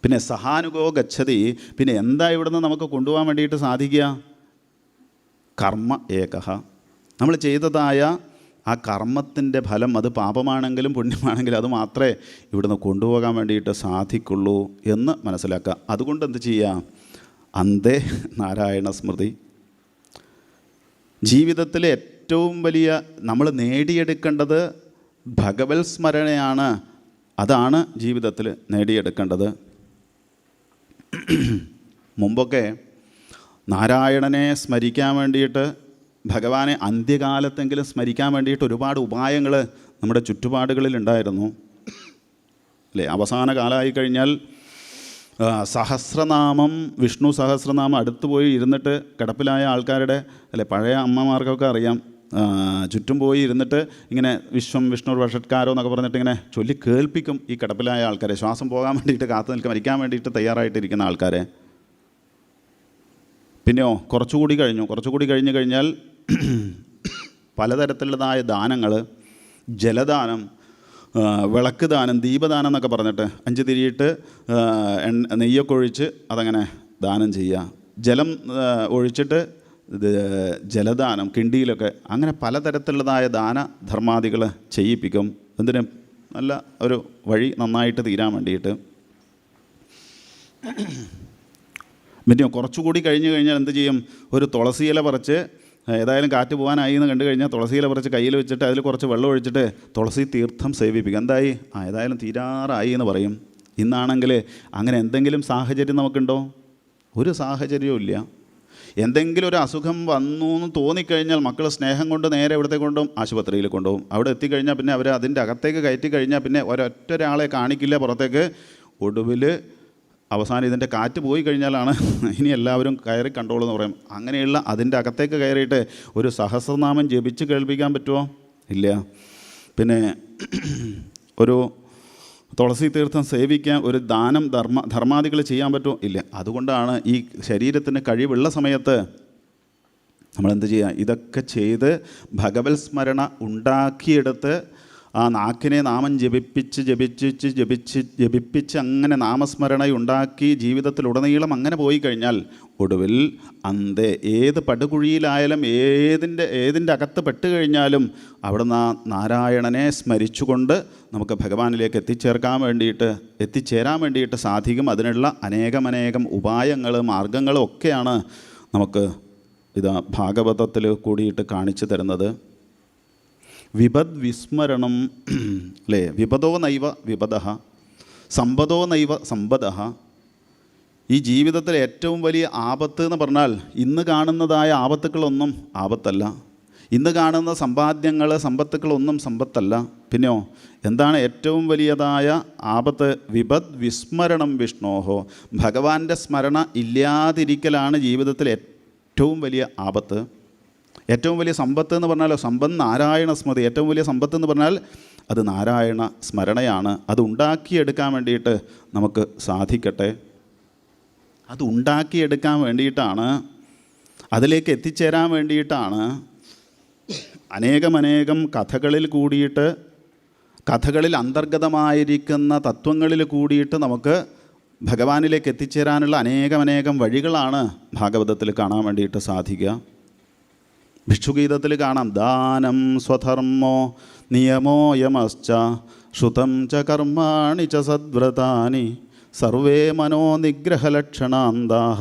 പിന്നെ സഹാനുഗോ ഗച്ഛതി, പിന്നെ എന്താ ഇവിടുന്ന് നമുക്ക് കൊണ്ടുപോകാൻ വേണ്ടിയിട്ട് സാധിക്കുക? കർമ്മ ഏകഹ, നമ്മൾ ചെയ്തതായ ആ കർമ്മത്തിൻ്റെ ഫലം അത് പാപമാണെങ്കിലും പുണ്യമാണെങ്കിലും അത് മാത്രമേ ഇവിടുന്ന് കൊണ്ടുപോകാൻ വേണ്ടിയിട്ട് സാധിക്കുള്ളൂ എന്ന് മനസ്സിലാക്കുക. അതുകൊണ്ട് എന്ത് ചെയ്യുക? അന്തേ നാരായണ സ്മൃതി. ജീവിതത്തിലെ ഏറ്റവും വലിയ നമ്മൾ നേടിയെടുക്കേണ്ടത് ഭഗവത് സ്മരണയാണ്. അതാണ് ജീവിതത്തിൽ നേടിയെടുക്കേണ്ടത്. മുമ്പൊക്കെ നാരായണനെ സ്മരിക്കാൻ വേണ്ടിയിട്ട്, ഭഗവാനെ അന്ത്യകാലത്തെങ്കിലും സ്മരിക്കാൻ വേണ്ടിയിട്ട് ഒരുപാട് ഉപായങ്ങൾ നമ്മുടെ ചുറ്റുപാടുകളിലുണ്ടായിരുന്നു അല്ലേ? അവസാന കാലമായി കഴിഞ്ഞാൽ സഹസ്രനാമം, വിഷ്ണു സഹസ്രനാമം അടുത്ത് പോയി ഇരുന്നിട്ട് കിടപ്പിലായ ആൾക്കാരുടെ അല്ലെ, പഴയ അമ്മമാർക്കൊക്കെ അറിയാം, ചുറ്റും പോയി ഇരുന്നിട്ട് ഇങ്ങനെ വിശ്വം വിഷ്ണു വഷട്കാരോ എന്നൊക്കെ പറഞ്ഞിട്ട് ഇങ്ങനെ ചൊല്ലി കേൾപ്പിക്കും ഈ കിടപ്പിലായ ആൾക്കാരെ, ശ്വാസം പോകാൻ വേണ്ടിയിട്ട് കാത്തു നിൽക്കാൻ, മരിക്കാൻ വേണ്ടിയിട്ട് തയ്യാറായിട്ടിരിക്കുന്ന ആൾക്കാരെ. പിന്നെയോ കുറച്ചുകൂടി കഴിഞ്ഞു കഴിഞ്ഞാൽ പലതരത്തിലുള്ളതായ ദാനങ്ങൾ, ജലദാനം, വിളക്ക് ദാനം, ദീപദാനം എന്നൊക്കെ പറഞ്ഞിട്ട് 5 തിരിയിട്ട് നെയ്യൊക്കെ ഒഴിച്ച് അതങ്ങനെ ദാനം ചെയ്യുക, ജലം ഒഴിച്ചിട്ട് ജലദാനം, കിണ്ടിയിലൊക്കെ, അങ്ങനെ പലതരത്തിലുള്ളതായ ദാന ധർമാദികൾ ചെയ്യിപ്പിക്കും. എന്തിനും നല്ല ഒരു വഴി നന്നായിട്ട് തീരാൻ വേണ്ടിയിട്ട്. പിന്നെ കുറച്ചുകൂടി കഴിഞ്ഞ് കഴിഞ്ഞാൽ എന്ത് ചെയ്യും? ഒരു തുളസിയില പറിച്ച്, ഏതായാലും കാറ്റ് പോകാനായി എന്ന് കണ്ടു കഴിഞ്ഞാൽ തുളസിയില പറിച്ച് കയ്യിൽ വെച്ചിട്ട് അതിൽ കുറച്ച് വെള്ളം ഒഴിച്ചിട്ട് തുളസി തീർത്ഥം സേവിപ്പിക്കും. എന്തായി? ഏതായാലും തീരാറായി എന്ന് പറയും. ഇന്നാണെങ്കിൽ അങ്ങനെ എന്തെങ്കിലും സാഹചര്യം നമുക്കുണ്ടോ? ഒരു സാഹചര്യവും ഇല്ല. എന്തെങ്കിലും ഒരു അസുഖം വന്നു എന്ന് തോന്നിക്കഴിഞ്ഞാൽ മക്കൾ സ്നേഹം കൊണ്ട് നേരെ ഇവിടത്തെ കൊണ്ടും ആശുപത്രിയിൽ കൊണ്ടുപോകും. അവിടെ എത്തിക്കഴിഞ്ഞാൽ പിന്നെ അവർ അതിൻ്റെ അകത്തേക്ക് കയറ്റി കഴിഞ്ഞാൽ പിന്നെ ഒരൊറ്റൊരാളെ കാണിക്കില്ല പുറത്തേക്ക്. ഒടുവിൽ അവസാനം ഇതിൻ്റെ കാറ്റ് പോയി കഴിഞ്ഞാലാണ് ഇനി എല്ലാവരും കയറി കണ്ടോളൂ എന്ന് പറയും. അങ്ങനെയുള്ള അതിൻ്റെ അകത്തേക്ക് കയറിയിട്ട് ഒരു സഹസ്രനാമം ജപിച്ച് കേൾപ്പിക്കാൻ പറ്റുമോ? ഇല്ല. പിന്നെ ഒരു തുളസി തീർത്ഥം സേവിക്കാൻ, ഒരു ദാനം ധർമാദികൾ ചെയ്യാൻ പറ്റുമോ? ഇല്ല. അതുകൊണ്ടാണ് ഈ ശരീരത്തിന് കഴിവുള്ള സമയത്ത് നമ്മളെന്ത് ചെയ്യുക? ഇതൊക്കെ ചെയ്ത് ഭഗവത് സ്മരണ ഉണ്ടാക്കിയെടുത്ത് ആ നാക്കിനെ നാമം ജപിപ്പിച്ച് അങ്ങനെ നാമസ്മരണ ഉണ്ടാക്കി ജീവിതത്തിലുടനീളം അങ്ങനെ പോയി കഴിഞ്ഞാൽ ഒടുവിൽ അന്തേ ഏത് പടുകുഴിയിലായാലും ഏതിൻ്റെ അകത്ത് പെട്ട് കഴിഞ്ഞാലും അവിടുന്ന് ആ നാരായണനെ സ്മരിച്ചുകൊണ്ട് നമുക്ക് ഭഗവാനിലേക്ക് എത്തിച്ചേരാൻ വേണ്ടിയിട്ട് സാധിക്കും. അതിനുള്ള അനേകം ഉപായങ്ങൾ, മാർഗങ്ങളും ഒക്കെയാണ് നമുക്ക് ഭാഗവതത്തിൽ കൂടിയിട്ട് കാണിച്ചു തരുന്നത്. വിപദ് വിസ്മരണം അല്ലേ? വിപദോ നൈവ വിപദഃ, സമ്പദോ നൈവ സമ്പദഃ. ഈ ജീവിതത്തിലെ ഏറ്റവും വലിയ ആപത്ത് എന്ന് പറഞ്ഞാൽ ഇന്ന് കാണുന്നതായ ആപത്തുക്കളൊന്നും ആപത്തല്ല. ഇന്ന് കാണുന്ന സമ്പത്തുക്കളൊന്നും സമ്പത്തല്ല. പിന്നെയോ എന്താണ് ഏറ്റവും വലിയതായ ആപത്ത്? വിപദ് വിസ്മരണം വിഷ്ണോഹോ, ഭഗവാന്റെ സ്മരണ ഇല്ലാതിരിക്കലാണ് ജീവിതത്തിലെ ഏറ്റവും വലിയ ആപത്ത്. ഏറ്റവും വലിയ സമ്പത്ത് എന്ന് പറഞ്ഞാലോ, സമ്പത്ത് നാരായണ സ്മൃതി. ഏറ്റവും വലിയ സമ്പത്ത് എന്ന് പറഞ്ഞാൽ അത് നാരായണ സ്മരണയാണ്. അത് ഉണ്ടാക്കിയെടുക്കാൻ വേണ്ടിയിട്ട് നമുക്ക് സാധിക്കട്ടെ. അത് ഉണ്ടാക്കിയെടുക്കാൻ വേണ്ടിയിട്ടാണ്, അതിലേക്ക് എത്തിച്ചേരാൻ വേണ്ടിയിട്ടാണ് അനേകം കഥകളിൽ കൂടിയിട്ട്, കഥകളിൽ അന്തർഗതമായിരിക്കുന്ന തത്വങ്ങളിൽ കൂടിയിട്ട് നമുക്ക് ഭഗവാനിലേക്ക് എത്തിച്ചേരാനുള്ള അനേകം വഴികളാണ് ഭാഗവതത്തിൽ കാണാൻ വേണ്ടിയിട്ട് സാധിക്കുക. ഭിക്ഷുഗീതത്തിൽ കാണാം, ദാനം സ്വധർമ്മോ നിയമോ യമശ്ച ശ്രുതം ച കർമാണി ച സദ്വ്രതാനി സർവേ മനോനിഗ്രഹലക്ഷണാന്താഹ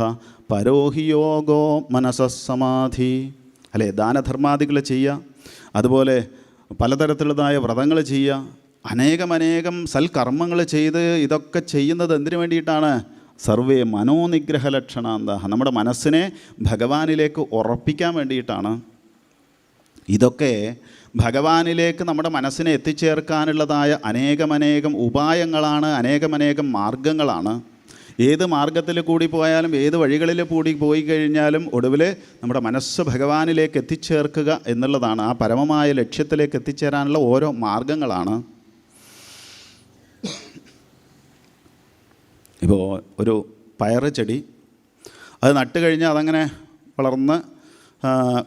പരോഹി യോഗോ മനസസമാധി. അല്ലേ? ദാനധർമാദികൾ ചെയ്യുക, അതുപോലെ പലതരത്തിലുള്ളതായ വ്രതങ്ങൾ ചെയ്യുക, അനേകം സൽക്കർമ്മങ്ങൾ ചെയ്ത് ഇതൊക്കെ ചെയ്യുന്നത് എന്തിനു വേണ്ടിയിട്ടാണ്? സർവേ മനോനിഗ്രഹലക്ഷണാന്താഹ, നമ്മുടെ മനസ്സിനെ ഭഗവാനിലേക്ക് ഉറപ്പിക്കാൻ വേണ്ടിയിട്ടാണ്. ഇതൊക്കെ ഭഗവാനിലേക്ക് നമ്മുടെ മനസ്സിനെ എത്തിച്ചേർക്കാനുള്ളതായ അനേകം ഉപായങ്ങളാണ്, അനേകം മാർഗങ്ങളാണ്. ഏത് മാർഗത്തിൽ കൂടി പോയാലും, ഏത് വഴികളിൽ കൂടി പോയി കഴിഞ്ഞാലും ഒടുവിൽ നമ്മുടെ മനസ്സ് ഭഗവാനിലേക്ക് എത്തിച്ചേർക്കുക എന്നുള്ളതാണ്. ആ പരമമായ ലക്ഷ്യത്തിലേക്ക് എത്തിച്ചേരാനുള്ള ഓരോ മാർഗങ്ങളാണ്. ഇപ്പോൾ ഒരു പയറ് ചെടി, അത് നട്ട് കഴിഞ്ഞാൽ അതങ്ങനെ വളർന്ന്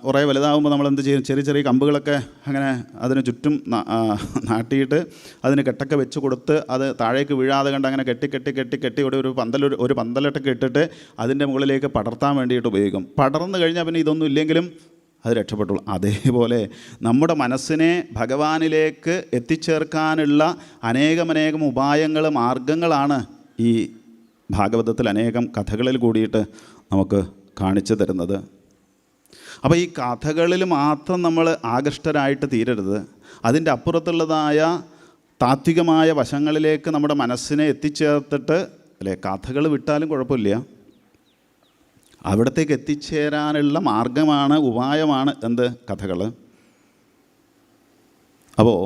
കുറേ വലുതാകുമ്പോൾ നമ്മൾ എന്ത് ചെയ്യും? ചെറിയ കമ്പുകളൊക്കെ അങ്ങനെ അതിന് ചുറ്റും നാട്ടിയിട്ട് അതിന് കെട്ടൊക്കെ വെച്ച് കൊടുത്ത് അത് താഴേക്ക് വീഴാതെ കണ്ട് അങ്ങനെ കെട്ടി ഒരു പന്തലൊക്കെ ഇട്ടിട്ട് അതിൻ്റെ മുകളിലേക്ക് പടർത്താൻ വേണ്ടിയിട്ട് ഉപയോഗിക്കും. പടർന്നു കഴിഞ്ഞാൽ പിന്നെ ഇതൊന്നും ഇല്ലെങ്കിലും അത് രക്ഷപ്പെട്ടുള്ളൂ. അതേപോലെ നമ്മുടെ മനസ്സിനെ ഭഗവാനിലേക്ക് എത്തിച്ചേർക്കാനുള്ള അനേകമനേകം ഉപായങ്ങൾ, മാർഗങ്ങളാണ് ഈ ഭാഗവതത്തിൽ അനേകം കഥകളിൽ കൂടിയിട്ട് നമുക്ക് കാണിച്ചു തരുന്നത്. അപ്പോൾ ഈ കഥകളിൽ മാത്രം നമ്മൾ ആകൃഷ്ടരായിട്ട് തീരരുത്. അതിൻ്റെ അപ്പുറത്തുള്ളതായ താത്വികമായ വശങ്ങളിലേക്ക് നമ്മുടെ മനസ്സിനെ എത്തിച്ചേർത്തിട്ട്, അല്ലേ, കഥകൾ വിട്ടാലും കുഴപ്പമില്ല, അവിടത്തേക്ക് എത്തിച്ചേരാനുള്ള മാർഗമാണ്, ഉപായമാണ് എന്ത്? കഥകൾ. അപ്പോൾ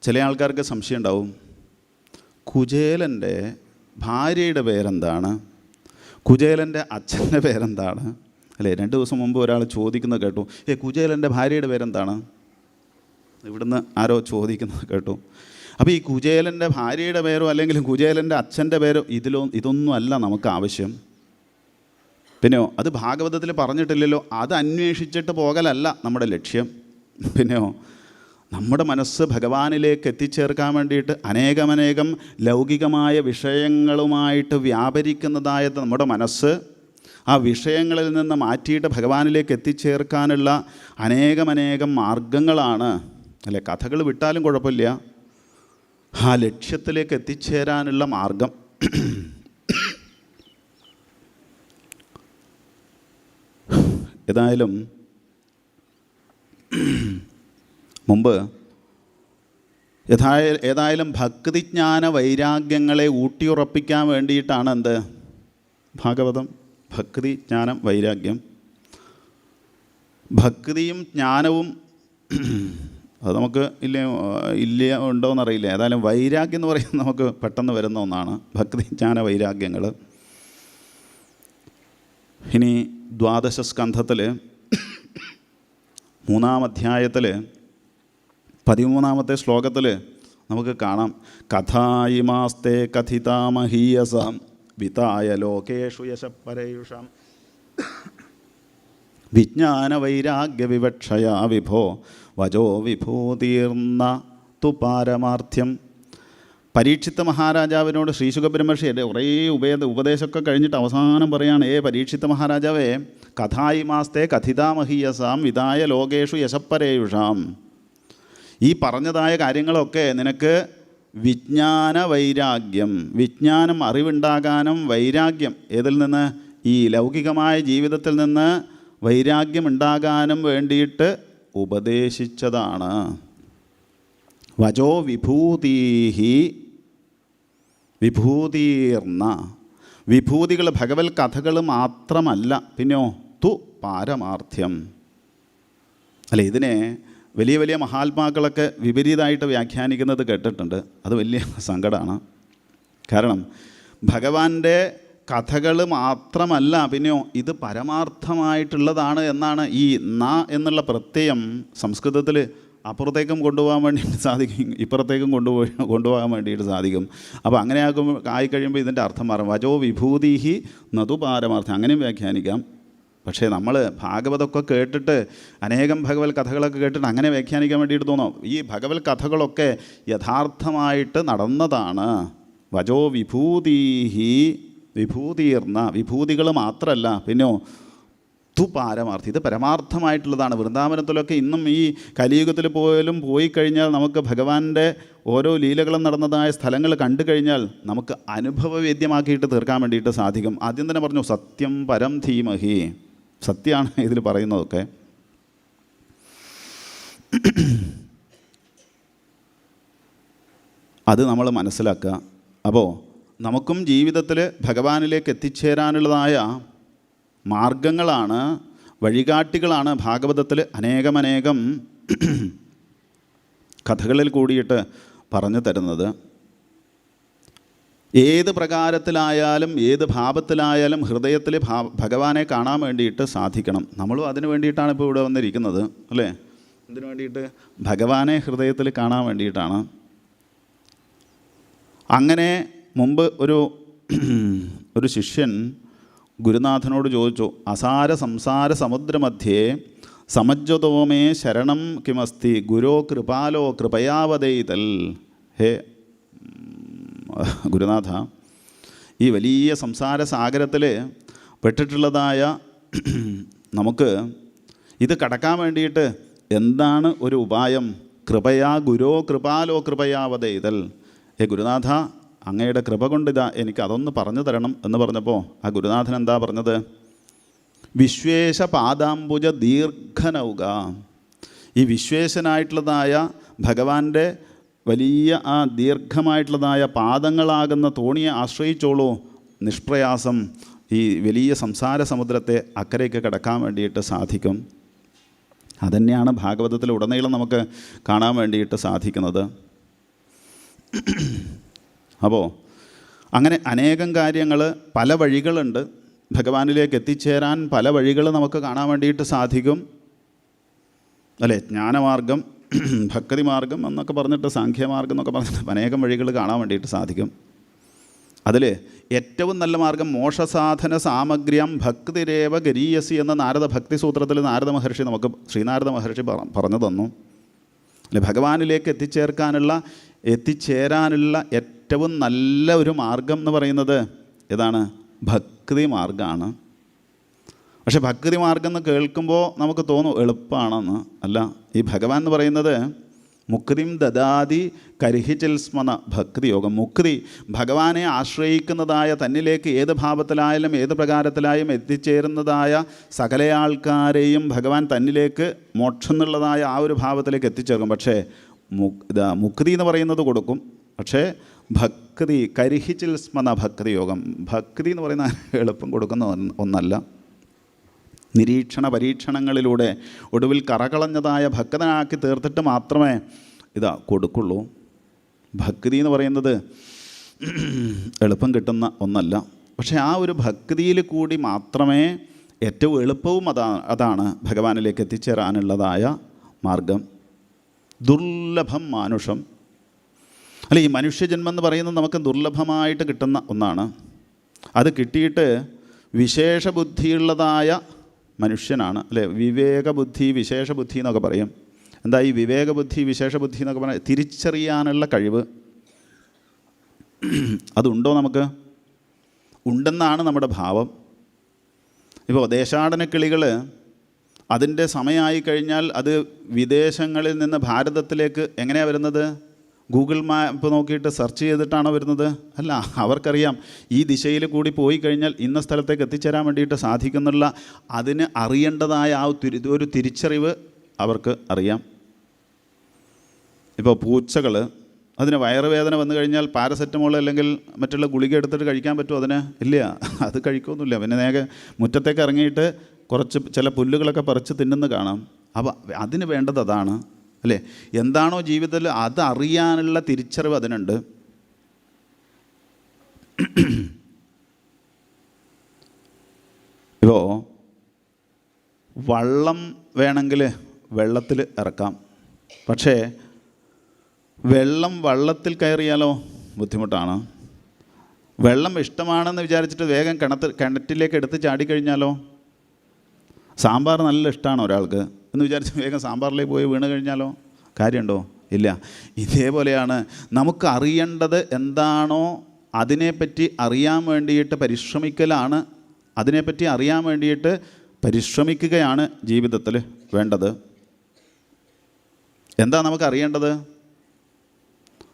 ചില ആൾക്കാർക്ക് സംശയം ഉണ്ടാവും, കുചേലൻ്റെ ഭാര്യയുടെ പേരെന്താണ്, കുചേലൻ്റെ അച്ഛൻ്റെ പേരെന്താണ്, അല്ലേ? 2 ദിവസം മുമ്പ് ഒരാൾ ചോദിക്കുന്നത് കേട്ടു, കുചേലൻ്റെ ഭാര്യയുടെ പേരെന്താണ്? ഇവിടുന്ന് ആരോ ചോദിക്കുന്നത് കേട്ടു. അപ്പോൾ ഈ കുചേലൻ്റെ ഭാര്യയുടെ പേരോ അല്ലെങ്കിൽ കുചേലൻ്റെ അച്ഛൻ്റെ പേരോ ഇതൊന്നും അല്ല നമുക്ക് ആവശ്യം. പിന്നെയോ അത് ഭാഗവതത്തിൽ പറഞ്ഞിട്ടില്ലല്ലോ, അത് അന്വേഷിച്ചിട്ട് പോകലല്ല നമ്മുടെ ലക്ഷ്യം. പിന്നെയോ നമ്മുടെ മനസ്സ് ഭഗവാനിലേക്ക് എത്തിച്ചേർക്കാൻ വേണ്ടിയിട്ട് അനേകമനേകം ലൗകികമായ വിഷയങ്ങളുമായിട്ട് വ്യാപരിക്കുന്നതായ നമ്മുടെ മനസ്സ് ആ വിഷയങ്ങളിൽ നിന്ന് മാറ്റിയിട്ട് ഭഗവാനിലേക്ക് എത്തിച്ചേർക്കാനുള്ള അനേകമനേകം മാർഗങ്ങളാണ്, അല്ലേ? കഥകൾ വിട്ടാലും കുഴപ്പമില്ല, ആ ലക്ഷ്യത്തിലേക്ക് എത്തിച്ചേരാനുള്ള മാർഗം. മുമ്പ് ഏതായാലും ഭക്തിജ്ഞാന വൈരാഗ്യങ്ങളെ ഊട്ടിയുറപ്പിക്കാൻ വേണ്ടിയിട്ടാണ് എന്ത്? ഭാഗവതം. ഭക്തി, ജ്ഞാനം, വൈരാഗ്യം. ഭക്തിയും ജ്ഞാനവും അത് നമുക്ക് ഇല്ല ഉണ്ടോ എന്നറിയില്ല. ഏതായാലും വൈരാഗ്യം എന്ന് പറയുന്നത് നമുക്ക് പെട്ടെന്ന് വരുന്ന ഒന്നാണ്, ഭക്തി, ജ്ഞാന, വൈരാഗ്യങ്ങൾ. ഇനി 12 സ്കന്ധത്തിൽ 3-ാം അധ്യായത്തിൽ 13-ാമത്തെ ശ്ലോകത്തിൽ നമുക്ക് കാണാം, കഥായിമാസ്തേ കഥിതാമഹീയസാം വിതായ ലോകേഷു യശപരയുഷാം വിജ്ഞാനവൈരാഗ്യവിവക്ഷയാ വിഭോ വജോ വിഭൂതീർന്ന തു പാരമാർത്ഥ്യം. പരീക്ഷിത്ത് മഹാരാജാവിനോട് ശ്രീശുക ബ്രഹ്മർഷിയുടെ കുറേ ഉപദേശമൊക്കെ കഴിഞ്ഞിട്ട് അവസാനം പറയാണ്, പരീക്ഷിത്ത് മഹാരാജാവേ, കഥായിമാസ്തേ കഥിതാമഹീയസാം വിതായ ലോകേഷു യശപരയുഷാം. ഈ പറഞ്ഞതായ കാര്യങ്ങളൊക്കെ നിനക്ക് വിജ്ഞാന വൈരാഗ്യം, വിജ്ഞാനം അറിവുണ്ടാകാനും വൈരാഗ്യം ഏതിൽ നിന്ന്? ഈ ലൗകികമായ ജീവിതത്തിൽ നിന്ന് വൈരാഗ്യം ഉണ്ടാകാനും വേണ്ടിയിട്ട് ഉപദേശിച്ചതാണ്. വജോ വിഭൂതീഹി വിഭൂതീർന്ന. വിഭൂതികൾ ഭഗവത് കഥകൾ മാത്രമല്ല, പിന്നെയോ തു പാരമാർത്ഥ്യം. അല്ലേ, ഇതിനെ വലിയ വലിയ മഹാത്മാക്കളൊക്കെ വിപരീതമായിട്ട് വ്യാഖ്യാനിക്കുന്നത് കേട്ടിട്ടുണ്ട്. അത് വലിയ സങ്കടമാണ്. കാരണം ഭഗവാന്റെ കഥകൾ മാത്രമല്ല, പിന്നെയോ ഇത് പരമാർത്ഥമായിട്ടുള്ളതാണ് എന്നാണ് ഈ ന എന്നുള്ള പ്രത്യയം സംസ്കൃതത്തിൽ അപ്പുറത്തേക്കും കൊണ്ടുപോകാൻ വേണ്ടിയിട്ട് സാധിക്കും, ഇപ്പുറത്തേക്കും കൊണ്ടുപോകാൻ വേണ്ടിയിട്ട് സാധിക്കും. അപ്പോൾ അങ്ങനെ ആയിക്കഴിയുമ്പോൾ ഇതിൻ്റെ അർത്ഥം മാറും. വജോ വിഭൂതിഹി നതു പാരമാർത്ഥം, അങ്ങനെയും വ്യാഖ്യാനിക്കാം. പക്ഷേ നമ്മൾ ഭാഗവതമൊക്കെ കേട്ടിട്ട് അനേകം ഭഗവത് കഥകളൊക്കെ കേട്ടിട്ട് അങ്ങനെ വ്യാഖ്യാനിക്കാൻ വേണ്ടിയിട്ട് തോന്നും, ഈ ഭഗവത് കഥകളൊക്കെ യഥാർത്ഥമായിട്ട് നടന്നതാണ്. വജോ വിഭൂതീഹി വിഭൂതീർന്ന, വിഭൂതികൾ മാത്രമല്ല, പിന്നെയോ തു പാരമാർത്ഥി, ഇത് പരമാർത്ഥമായിട്ടുള്ളതാണ്. വൃന്ദാവനത്തിലൊക്കെ ഇന്നും ഈ കലിയുഗത്തിൽ പോയാലും പോയി കഴിഞ്ഞാൽ നമുക്ക് ഭഗവാന്റെ ഓരോ ലീലകളും നടന്നതായ സ്ഥലങ്ങൾ കണ്ടു കഴിഞ്ഞാൽ നമുക്ക് അനുഭവവേദ്യമാക്കിയിട്ട് തീർക്കാൻ വേണ്ടിയിട്ട് സാധിക്കും. ആദ്യം തന്നെ പറഞ്ഞു സത്യം പരം ധീമഹി, സത്യമാണ് ഇതിൽ പറയുന്നതൊക്കെ. അത് നമ്മൾ മനസ്സിലാക്കുക. അപ്പോൾ നമുക്കും ജീവിതത്തിൽ ഭഗവാനിലേക്ക് എത്തിച്ചേരാനുള്ളതായ മാർഗങ്ങളാണ്, വഴികാട്ടികളാണ് ഭാഗവതത്തിൽ അനേകമനേകം കഥകളിൽ കൂടിയിട്ട് പറഞ്ഞു തരുന്നത്. ഏത് പ്രകാരത്തിലായാലും ഏത് ഭാവത്തിലായാലും ഹൃദയത്തിൽ ഭഗവാനെ കാണാൻ വേണ്ടിയിട്ട് സാധിക്കണം. നമ്മളും അതിന് വേണ്ടിയിട്ടാണ് ഇപ്പോൾ ഇവിടെ വന്നിരിക്കുന്നത്, അല്ലേ? ഇതിനു വേണ്ടിയിട്ട് ഭഗവാനെ ഹൃദയത്തിൽ കാണാൻ വേണ്ടിയിട്ടാണ്. അങ്ങനെ മുമ്പ് ഒരു ശിഷ്യൻ ഗുരുനാഥനോട് ചോദിച്ചു, അസാര സംസാര സമുദ്രമധ്യേ സമജ്വതോമേ ശരണം കിമസ്തി ഗുരോ കൃപാലോ കൃപയാവതൈതൽ. ഹേ ഗുരുനാഥ, ഈ വലിയ സംസാര സാഗരത്തിൽ പെട്ടിട്ടുള്ളതായ നമുക്ക് ഇത് കടക്കാൻ വേണ്ടിയിട്ട് എന്താണ് ഒരു ഉപായം? കൃപയാ ഗുരോ കൃപാലോ കൃപയാവതേതൽ. ഗുരുനാഥ, അങ്ങയുടെ കൃപ കൊണ്ടിതാ എനിക്കതൊന്ന് പറഞ്ഞു തരണം എന്ന് പറഞ്ഞപ്പോൾ ആ ഗുരുനാഥൻ എന്താ പറഞ്ഞത്? വിശ്വേശ പാദാംബുജ ദീർഘനൗക. ഈ വിശ്വേശനായിട്ടുള്ളതായ ഭഗവാന്റെ വലിയ ആ ദീർഘമായിട്ടുള്ളതായ പാദങ്ങളാകുന്ന തോണിയെ ആശ്രയിച്ചോളൂ, നിഷ്പ്രയാസം ഈ വലിയ സംസാര സമുദ്രത്തെ അക്കരയ്ക്ക് കടക്കാൻ വേണ്ടിയിട്ട് സാധിക്കും. അതുതന്നെയാണ് ഭാഗവതത്തിൽ ഉടനീളം നമുക്ക് കാണാൻ വേണ്ടിയിട്ട് സാധിക്കുന്നത്. അപ്പോൾ അങ്ങനെ അനേകം കാര്യങ്ങൾ, പല വഴികളുണ്ട് ഭഗവാനിലേക്ക് എത്തിച്ചേരാൻ, പല വഴികൾ നമുക്ക് കാണാൻ വേണ്ടിയിട്ട് സാധിക്കും അല്ലേ? ജ്ഞാനമാർഗം, ഭക്തി മാർഗം എന്നൊക്കെ പറഞ്ഞിട്ട്, സാഖ്യമാർഗം എന്നൊക്കെ പറഞ്ഞിട്ട് അനേകം വഴികൾ കാണാൻ വേണ്ടിയിട്ട് സാധിക്കും. അതിൽ ഏറ്റവും നല്ല മാർഗം മോക്ഷസാധന സാമഗ്ര്യം ഭക്തിരേവ ഗരീയസി എന്ന നാരദ ഭക്തി സൂത്രത്തിൽ നാരദ മഹർഷി നമുക്ക്, ശ്രീനാരദ മഹർഷി പറഞ്ഞു തന്നു അല്ലെ? ഭഗവാനിലേക്ക് എത്തിച്ചേരാനുള്ള ഏറ്റവും നല്ല ഒരു മാർഗം എന്ന് പറയുന്നത് ഏതാണ്? ഭക്തി മാർഗമാണ്. പക്ഷെ ഭക്തി മാർഗം എന്ന് കേൾക്കുമ്പോൾ നമുക്ക് തോന്നും എളുപ്പമാണെന്ന്. അല്ല, ഈ ഭഗവാൻ എന്ന് പറയുന്നത് മുക്തിം ദദാതി കരിഹിച്ചിൽ സ്മന ഭക്തി യോഗം. മുക്തി ഭഗവാനെ ആശ്രയിക്കുന്നതായ, തന്നിലേക്ക് ഏത് ഭാവത്തിലായാലും ഏത് പ്രകാരത്തിലായും എത്തിച്ചേരുന്നതായ സകല ആൾക്കാരെയും ഭഗവാൻ തന്നിലേക്ക് മോക്ഷം എന്നുള്ളതായ ആ ഒരു ഭാവത്തിലേക്ക് എത്തിച്ചേർക്കും. പക്ഷേ മുക്തി എന്ന് പറയുന്നത് കൊടുക്കും, പക്ഷേ ഭക്തി കരിഹിച്ചിൽ സ്മന ഭക്തി യോഗം, ഭക്തി എന്ന് പറയുന്ന എളുപ്പം കൊടുക്കുന്ന ഒന്നല്ല. നിരീക്ഷണ പരീക്ഷണങ്ങളിലൂടെ ഒടുവിൽ കറകളഞ്ഞതായ ഭക്തനാക്കി തീർത്തിട്ട് മാത്രമേ കൊടുക്കുള്ളൂ. ഭക്തി എന്ന് പറയുന്നത് എളുപ്പം കിട്ടുന്ന ഒന്നല്ല. പക്ഷേ ആ ഒരു ഭക്തിയിൽ കൂടി മാത്രമേ ഏറ്റവും എളുപ്പവും അതാണ് ഭഗവാനിലേക്ക് എത്തിച്ചേരാനുള്ളതായ മാർഗം. ദുർലഭം മാനുഷം അല്ല, ഈ മനുഷ്യജന്മം എന്ന് പറയുന്നത് നമുക്ക് ദുർലഭമായിട്ട് കിട്ടുന്ന ഒന്നാണ്. അത് കിട്ടിയിട്ട് വിശേഷബുദ്ധിയുള്ളതായ മനുഷ്യനാണ് അല്ലേ? വിവേകബുദ്ധി വിശേഷബുദ്ധി എന്നൊക്കെ പറയും. എന്താ ഈ വിവേകബുദ്ധി വിശേഷബുദ്ധി എന്നൊക്കെ പറഞ്ഞാൽ? തിരിച്ചറിയാനുള്ള കഴിവ് അതുണ്ടോ നമുക്ക്? ഉണ്ടെന്നാണ് നമ്മുടെ ഭാവം. ഇപ്പോൾ ദേശാടന കിളികൾ അതിൻ്റെ സമയമായി കഴിഞ്ഞാൽ അത് വിദേശങ്ങളിൽ നിന്ന് ഭാരതത്തിലേക്ക് എങ്ങനെയാണ് വരുന്നത്? ഗൂഗിൾ മാപ്പ് നോക്കിയിട്ട് സെർച്ച് ചെയ്തിട്ടാണോ വരുന്നത്? അല്ല, അവർക്കറിയാം ഈ ദിശയിൽ കൂടി പോയി കഴിഞ്ഞാൽ ഇന്ന സ്ഥലത്തേക്ക് എത്തിച്ചേരാൻ വേണ്ടിയിട്ട് സാധിക്കുന്നുള്ള അതിന് അറിയേണ്ടതായ ആ ഒരു തിരിച്ചറിവ് അവർക്ക് അറിയാം. ഇപ്പോൾ പൂച്ചകൾ, അതിന് വയറുവേദന വന്നു കഴിഞ്ഞാൽ പാരസെറ്റമോൾ അല്ലെങ്കിൽ മറ്റുള്ള ഗുളിക എടുത്തിട്ട് കഴിക്കാൻ പറ്റുമോ? അതിന് ഇല്ല, അത് കഴിക്കൊന്നുമില്ല. പിന്നെ നേരെ മുറ്റത്തേക്ക് ഇറങ്ങിയിട്ട് കുറച്ച് ചില പുല്ലുകളൊക്കെ പറിച്ച് തിന്നുന്ന കാണാം. അപ്പോൾ അതിന് വേണ്ടത് അതാണ് അല്ലേ? എന്താണോ ജീവിതത്തിൽ അതറിയാനുള്ള തിരിച്ചറിവ് അതിനുണ്ട്. ഇപ്പോൾ വള്ളം വേണമെങ്കിൽ വെള്ളത്തിൽ ഇറക്കാം, പക്ഷേ വെള്ളം വള്ളത്തിൽ കയറിയാലോ ബുദ്ധിമുട്ടാണ്. വെള്ളം ഇഷ്ടമാണെന്ന് വിചാരിച്ചിട്ട് വേഗം കിണറ്റിലേക്ക് എടുത്ത് ചാടിക്കഴിഞ്ഞാലോ? സാമ്പാർ നല്ല ഇഷ്ടമാണ് ഒരാൾക്ക് എന്ന് വിചാരിച്ച് വേഗം സാമ്പാറിലേക്ക് പോയി വീണ് കഴിഞ്ഞാലോ കാര്യമുണ്ടോ? ഇല്ല. ഇതേപോലെയാണ് നമുക്ക് അറിയേണ്ടത് എന്താണോ അതിനെപ്പറ്റി അറിയാൻ വേണ്ടിയിട്ട് പരിശ്രമിക്കലാണ്, അതിനെപ്പറ്റി അറിയാൻ വേണ്ടിയിട്ട് പരിശ്രമിക്കുകയാണ് ജീവിതത്തിൽ വേണ്ടത്. എന്താ നമുക്കറിയേണ്ടത്?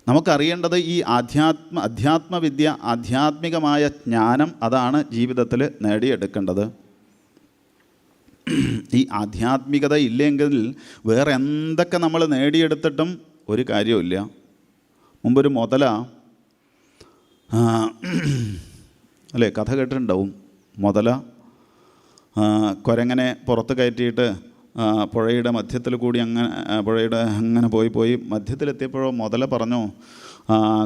നമുക്കറിയേണ്ടത് ഈ അധ്യാത്മവിദ്യ, ആധ്യാത്മികമായ ജ്ഞാനം, അതാണ് ജീവിതത്തിൽ നേടിയെടുക്കേണ്ടത്. ഈ ആധ്യാത്മികത ഇല്ലെങ്കിൽ വേറെ എന്തൊക്കെ നമ്മൾ നേടിയെടുത്തിട്ടും ഒരു കാര്യമില്ല. മുമ്പൊരു മുതല അല്ലേ, കഥ കേട്ടിട്ടുണ്ടാവും. മുതല കുരങ്ങനെ പുറത്ത് കയറ്റിയിട്ട് പുഴയുടെ മധ്യത്തിൽ കൂടി അങ്ങനെ പോയി മധ്യത്തിലെത്തിയപ്പോഴോ മുതല പറഞ്ഞു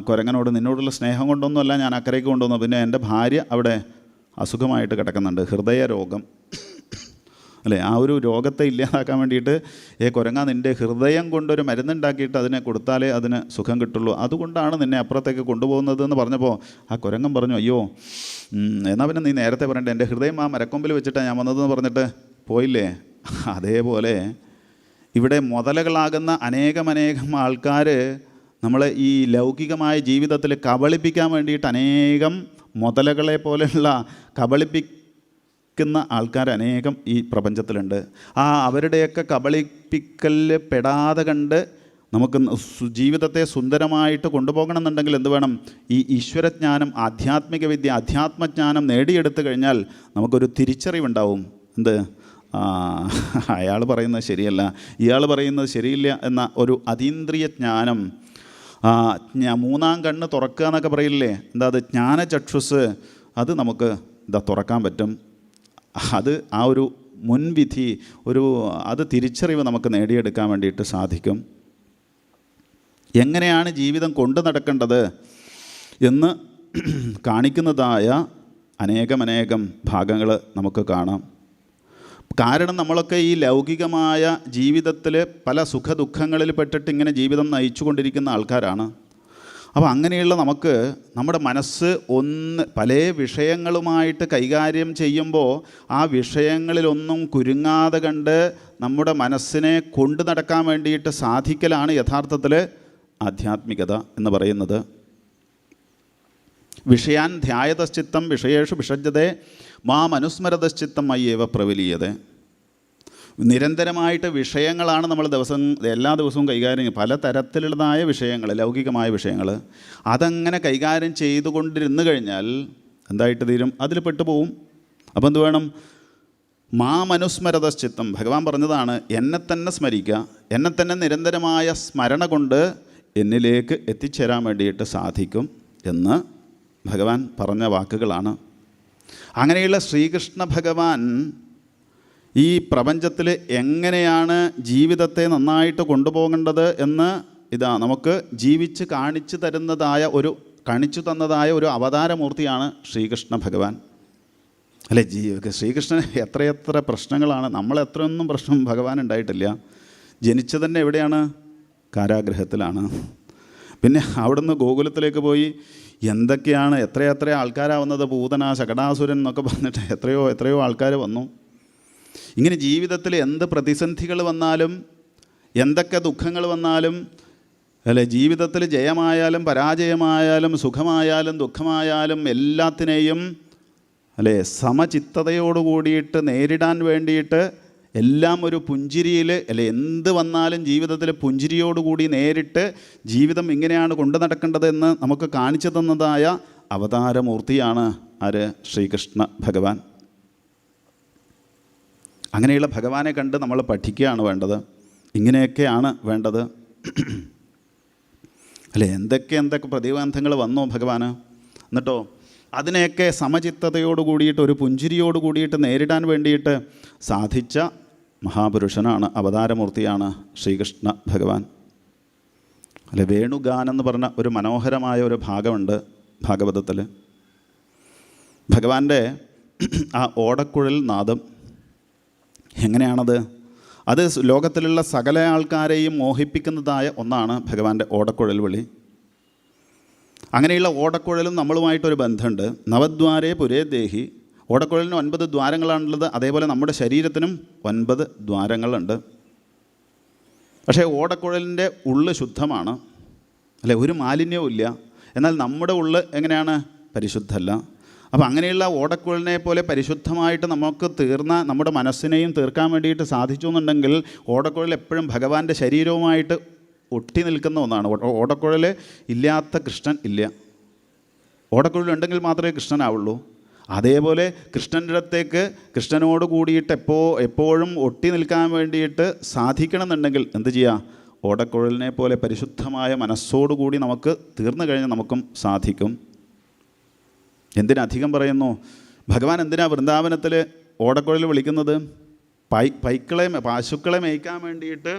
കുരങ്ങനോട്, നിന്നോടുള്ള സ്നേഹം കൊണ്ടൊന്നുമല്ല ഞാൻ അക്കരയ്ക്ക് കൊണ്ടുവന്നു, പിന്നെ എൻ്റെ ഭാര്യ അവിടെ അസുഖമായിട്ട് കിടക്കുന്നുണ്ട്, ഹൃദയരോഗം അല്ലേ? ആ ഒരു രോഗത്തെ ഇല്ലാതാക്കാൻ വേണ്ടിയിട്ട് കുരങ്ങ നിൻ്റെ ഹൃദയം കൊണ്ടൊരു മരുന്നുണ്ടാക്കിയിട്ട് അതിനെ കൊടുത്താലേ അതിന് സുഖം കിട്ടുള്ളൂ, അതുകൊണ്ടാണ് നിന്നെ അപ്പുറത്തേക്ക് കൊണ്ടുപോകുന്നത് എന്ന് പറഞ്ഞപ്പോൾ ആ കുരങ്ങൻ പറഞ്ഞു, അയ്യോ എന്നാൽ പിന്നെ നീ നേരത്തെ പറയണ്ടേ, എൻ്റെ ഹൃദയം ആ മരക്കൊമ്പിൽ വെച്ചിട്ടാണ് ഞാൻ വന്നതെന്ന് പറഞ്ഞിട്ട് പോയില്ലേ? അതേപോലെ ഇവിടെ മുതലകളാകുന്ന അനേകം ആൾക്കാർ നമ്മളെ ഈ ലൗകികമായ ജീവിതത്തിൽ കബളിപ്പിക്കാൻ വേണ്ടിയിട്ട് അനേകം മുതലകളെ പോലെയുള്ള ആൾക്കാർ അനേകം ഈ പ്രപഞ്ചത്തിലുണ്ട്. അവരുടെയൊക്കെ കബളിപ്പിക്കലിൽ പെടാതെ കണ്ട് നമുക്ക് ജീവിതത്തെ സുന്ദരമായിട്ട് കൊണ്ടുപോകണമെന്നുണ്ടെങ്കിൽ എന്ത് വേണം? ഈ ഈശ്വരജ്ഞാനം, ആധ്യാത്മിക വിദ്യ, അധ്യാത്മജ്ഞാനം നേടിയെടുത്തു കഴിഞ്ഞാൽ നമുക്കൊരു തിരിച്ചറിവുണ്ടാവും. എന്ത്? അയാൾ പറയുന്നത് ശരിയല്ല, ഇയാൾ പറയുന്നത് ശരിയില്ല എന്ന ഒരു അതീന്ദ്രിയ ജ്ഞാനം. മൂന്നാം കണ്ണ് തുറക്കുക എന്നൊക്കെ പറയില്ലേ? എന്താ അത്? ജ്ഞാനചക്ഷുസ്. അത് നമുക്ക് തുറക്കാൻ പറ്റും. അത് ആ ഒരു മുൻവിധി, അത് തിരിച്ചറിവ് നമുക്ക് നേടിയെടുക്കാൻ വേണ്ടിയിട്ട് സാധിക്കും. എങ്ങനെയാണ് ജീവിതം കൊണ്ടു നടക്കേണ്ടത് എന്ന് കാണിക്കുന്നതായ അനേകം ഭാഗങ്ങൾ നമുക്ക് കാണാം. കാരണം നമ്മളൊക്കെ ഈ ലൗകികമായ ജീവിതത്തിൽ പല സുഖദുഃഖങ്ങളിൽ പെട്ടിട്ട് ഇങ്ങനെ ജീവിതം നയിച്ചു കൊണ്ടിരിക്കുന്ന ആൾക്കാരാണ്. അപ്പോൾ അങ്ങനെയുള്ള നമുക്ക് നമ്മുടെ മനസ്സ് പല വിഷയങ്ങളുമായിട്ട് കൈകാര്യം ചെയ്യുമ്പോൾ ആ വിഷയങ്ങളിലൊന്നും കുരുങ്ങാതെ കണ്ട് നമ്മുടെ മനസ്സിനെ കൊണ്ടു നടക്കാൻ വേണ്ടിയിട്ട് സാധിക്കലാണ് യഥാർത്ഥത്തിൽ ആധ്യാത്മികത എന്ന് പറയുന്നത്. വിഷയാൻ ധ്യായതശ്ചിത്തം വിഷയേഷു വിഷജ്യതേ മാം അനുസ്മരതശ്ചിത്തം മയ്യേവ പ്രവലീയതേ. നിരന്തരമായിട്ട് വിഷയങ്ങളാണ് നമ്മൾ എല്ലാ ദിവസവും കൈകാര്യം, പല തരത്തിലുള്ളതായ വിഷയങ്ങൾ, ലൗകികമായ വിഷയങ്ങൾ. അതങ്ങനെ കൈകാര്യം ചെയ്തുകൊണ്ടിരുന്നു കഴിഞ്ഞാൽ എന്തായിട്ട് തീരും? അതിൽ പെട്ടുപോകും. അപ്പോൾ എന്ത് വേണം? മാമനുസ്മരതശ്ചിത്തം. ഭഗവാൻ പറഞ്ഞതാണ്, എന്നെ തന്നെ സ്മരിക്കുക. എന്നെ തന്നെ നിരന്തരമായ സ്മരണ കൊണ്ട് എന്നിലേക്ക് എത്തിച്ചേരാൻ വേണ്ടിയിട്ട് സാധിക്കും എന്ന് ഭഗവാൻ പറഞ്ഞ വാക്കുകളാണ്. അങ്ങനെയുള്ള ശ്രീകൃഷ്ണ ഭഗവാൻ ഈ പ്രപഞ്ചത്തിൽ എങ്ങനെയാണ് ജീവിതത്തെ നന്നായിട്ട് കൊണ്ടുപോകേണ്ടത് എന്ന് നമുക്ക് ജീവിച്ച് കാണിച്ചു തന്നതായ ഒരു അവതാരമൂർത്തിയാണ് ശ്രീകൃഷ്ണ ഭഗവാൻ. അല്ലേ? ശ്രീകൃഷ്ണന് എത്രയെത്ര പ്രശ്നങ്ങളാണ്. നമ്മളെത്രയൊന്നും പ്രശ്നം ഭഗവാൻ ഉണ്ടായിട്ടില്ല. ജനിച്ചത് തന്നെ എവിടെയാണ്? കാരാഗൃഹത്തിലാണ്. പിന്നെ അവിടുന്ന് ഗോകുലത്തിലേക്ക് പോയി എന്തൊക്കെയാണ്, എത്രയെത്ര ആൾക്കാരാവുന്നത്. പൂതന, ശകടാസുരൻ എന്നൊക്കെ പറഞ്ഞിട്ട് എത്രയോ ആൾക്കാർ വന്നു. ഇങ്ങനെ ജീവിതത്തിൽ എന്ത് പ്രതിസന്ധികൾ വന്നാലും, എന്തൊക്കെ ദുഃഖങ്ങൾ വന്നാലും, അല്ലെ, ജീവിതത്തിൽ ജയമായാലും പരാജയമായാലും സുഖമായാലും ദുഃഖമായാലും എല്ലാത്തിനെയും അല്ലേ സമചിത്തതയോട് കൂടിയിട്ട് നേരിടാൻ വേണ്ടിയിട്ട് എല്ലാം ഒരു പുഞ്ചിരിയിൽ, അല്ലെ, എന്ത് വന്നാലും ജീവിതത്തിൽ പുഞ്ചിരിയോടുകൂടി നേരിട്ട് ജീവിതം ഇങ്ങനെയാണ് കൊണ്ടു നടക്കേണ്ടതെന്ന് നമുക്ക് കാണിച്ചു തന്നതായ അവതാരമൂർത്തിയാണ് ആര്? ശ്രീകൃഷ്ണ ഭഗവാൻ. അങ്ങനെയുള്ള ഭഗവാനെ കണ്ട് നമ്മൾ പഠിക്കുകയാണ് വേണ്ടത്. ഇങ്ങനെയൊക്കെയാണ് വേണ്ടത്. അല്ലേ? എന്തൊക്കെ പ്രതിബന്ധങ്ങൾ വന്നോ ഭഗവാന്, എന്നിട്ടോ അതിനെയൊക്കെ സമചിത്തതയോട് കൂടിയിട്ട് ഒരു പുഞ്ചിരിയോട് കൂടിയിട്ട് നേരിടാൻ വേണ്ടിയിട്ട് സാധിച്ച മഹാപുരുഷനാണ്, അവതാരമൂർത്തിയാണ് ശ്രീകൃഷ്ണ ഭഗവാൻ. അല്ലെ? വേണുഗാനം എന്ന് പറഞ്ഞ ഒരു മനോഹരമായ ഒരു ഭാഗമുണ്ട് ഭാഗവതത്തിൽ. ഭഗവാന്റെ ആ ഓടക്കുഴൽ നാദം എങ്ങനെയാണത്? അത് ലോകത്തിലുള്ള സകല ആൾക്കാരെയും മോഹിപ്പിക്കുന്നതായ ഒന്നാണ് ഭഗവാന്റെ ഓടക്കുഴൽ വിളി. അങ്ങനെയുള്ള ഓടക്കുഴലും നമ്മളുമായിട്ടൊരു ബന്ധമുണ്ട്. നവദ്വാരേ പുരേ ദേഹി. ഓടക്കുഴലിന് 9 ദ്വാരങ്ങളാണുള്ളത്. അതേപോലെ നമ്മുടെ ശരീരത്തിനും 9 ദ്വാരങ്ങളുണ്ട്. പക്ഷേ ഓടക്കുഴലിൻ്റെ ഉള്ള് ശുദ്ധമാണ്, അല്ലെ? ഒരു മാലിന്യവും ഇല്ല. എന്നാൽ നമ്മുടെ ഉള്ള് എങ്ങനെയാണ്? പരിശുദ്ധമല്ല. അപ്പോൾ അങ്ങനെയുള്ള ഓടക്കുഴലിനെ പോലെ പരിശുദ്ധമായിട്ട് നമുക്ക് നമ്മുടെ മനസ്സിനെയും തീർക്കാൻ വേണ്ടിയിട്ട് സാധിച്ചു എന്നുണ്ടെങ്കിൽ ഓടക്കുഴൽ എപ്പോഴും ഭഗവാന്റെ ശരീരവുമായിട്ട് ഒട്ടി നിൽക്കുന്ന ഒന്നാണ്. ഓടക്കുഴൽ ഇല്ലാത്ത കൃഷ്ണൻ ഇല്ല. ഓടക്കുഴലുണ്ടെങ്കിൽ മാത്രമേ കൃഷ്ണനാവുള്ളൂ. അതേപോലെ കൃഷ്ണൻ്റെ അടുത്തേക്ക് കൃഷ്ണനോട് കൂടിയിട്ട് എപ്പോഴും ഒട്ടി നിൽക്കാൻ വേണ്ടിയിട്ട് സാധിക്കണമെന്നുണ്ടെങ്കിൽ എന്ത് ചെയ്യുക? ഓടക്കുഴലിനെ പോലെ പരിശുദ്ധമായ മനസ്സോടുകൂടി നമുക്ക് തീർന്നു കഴിഞ്ഞാൽ നമുക്കും സാധിക്കും. എന്തിനധികം പറയുന്നു? ഭഗവാൻ എന്തിനാ വൃന്ദാവനത്തിൽ ഓടക്കുഴൽ വിളിക്കുന്നത്? പശുക്കളെ മേയ്ക്കാൻ വേണ്ടിയിട്ട്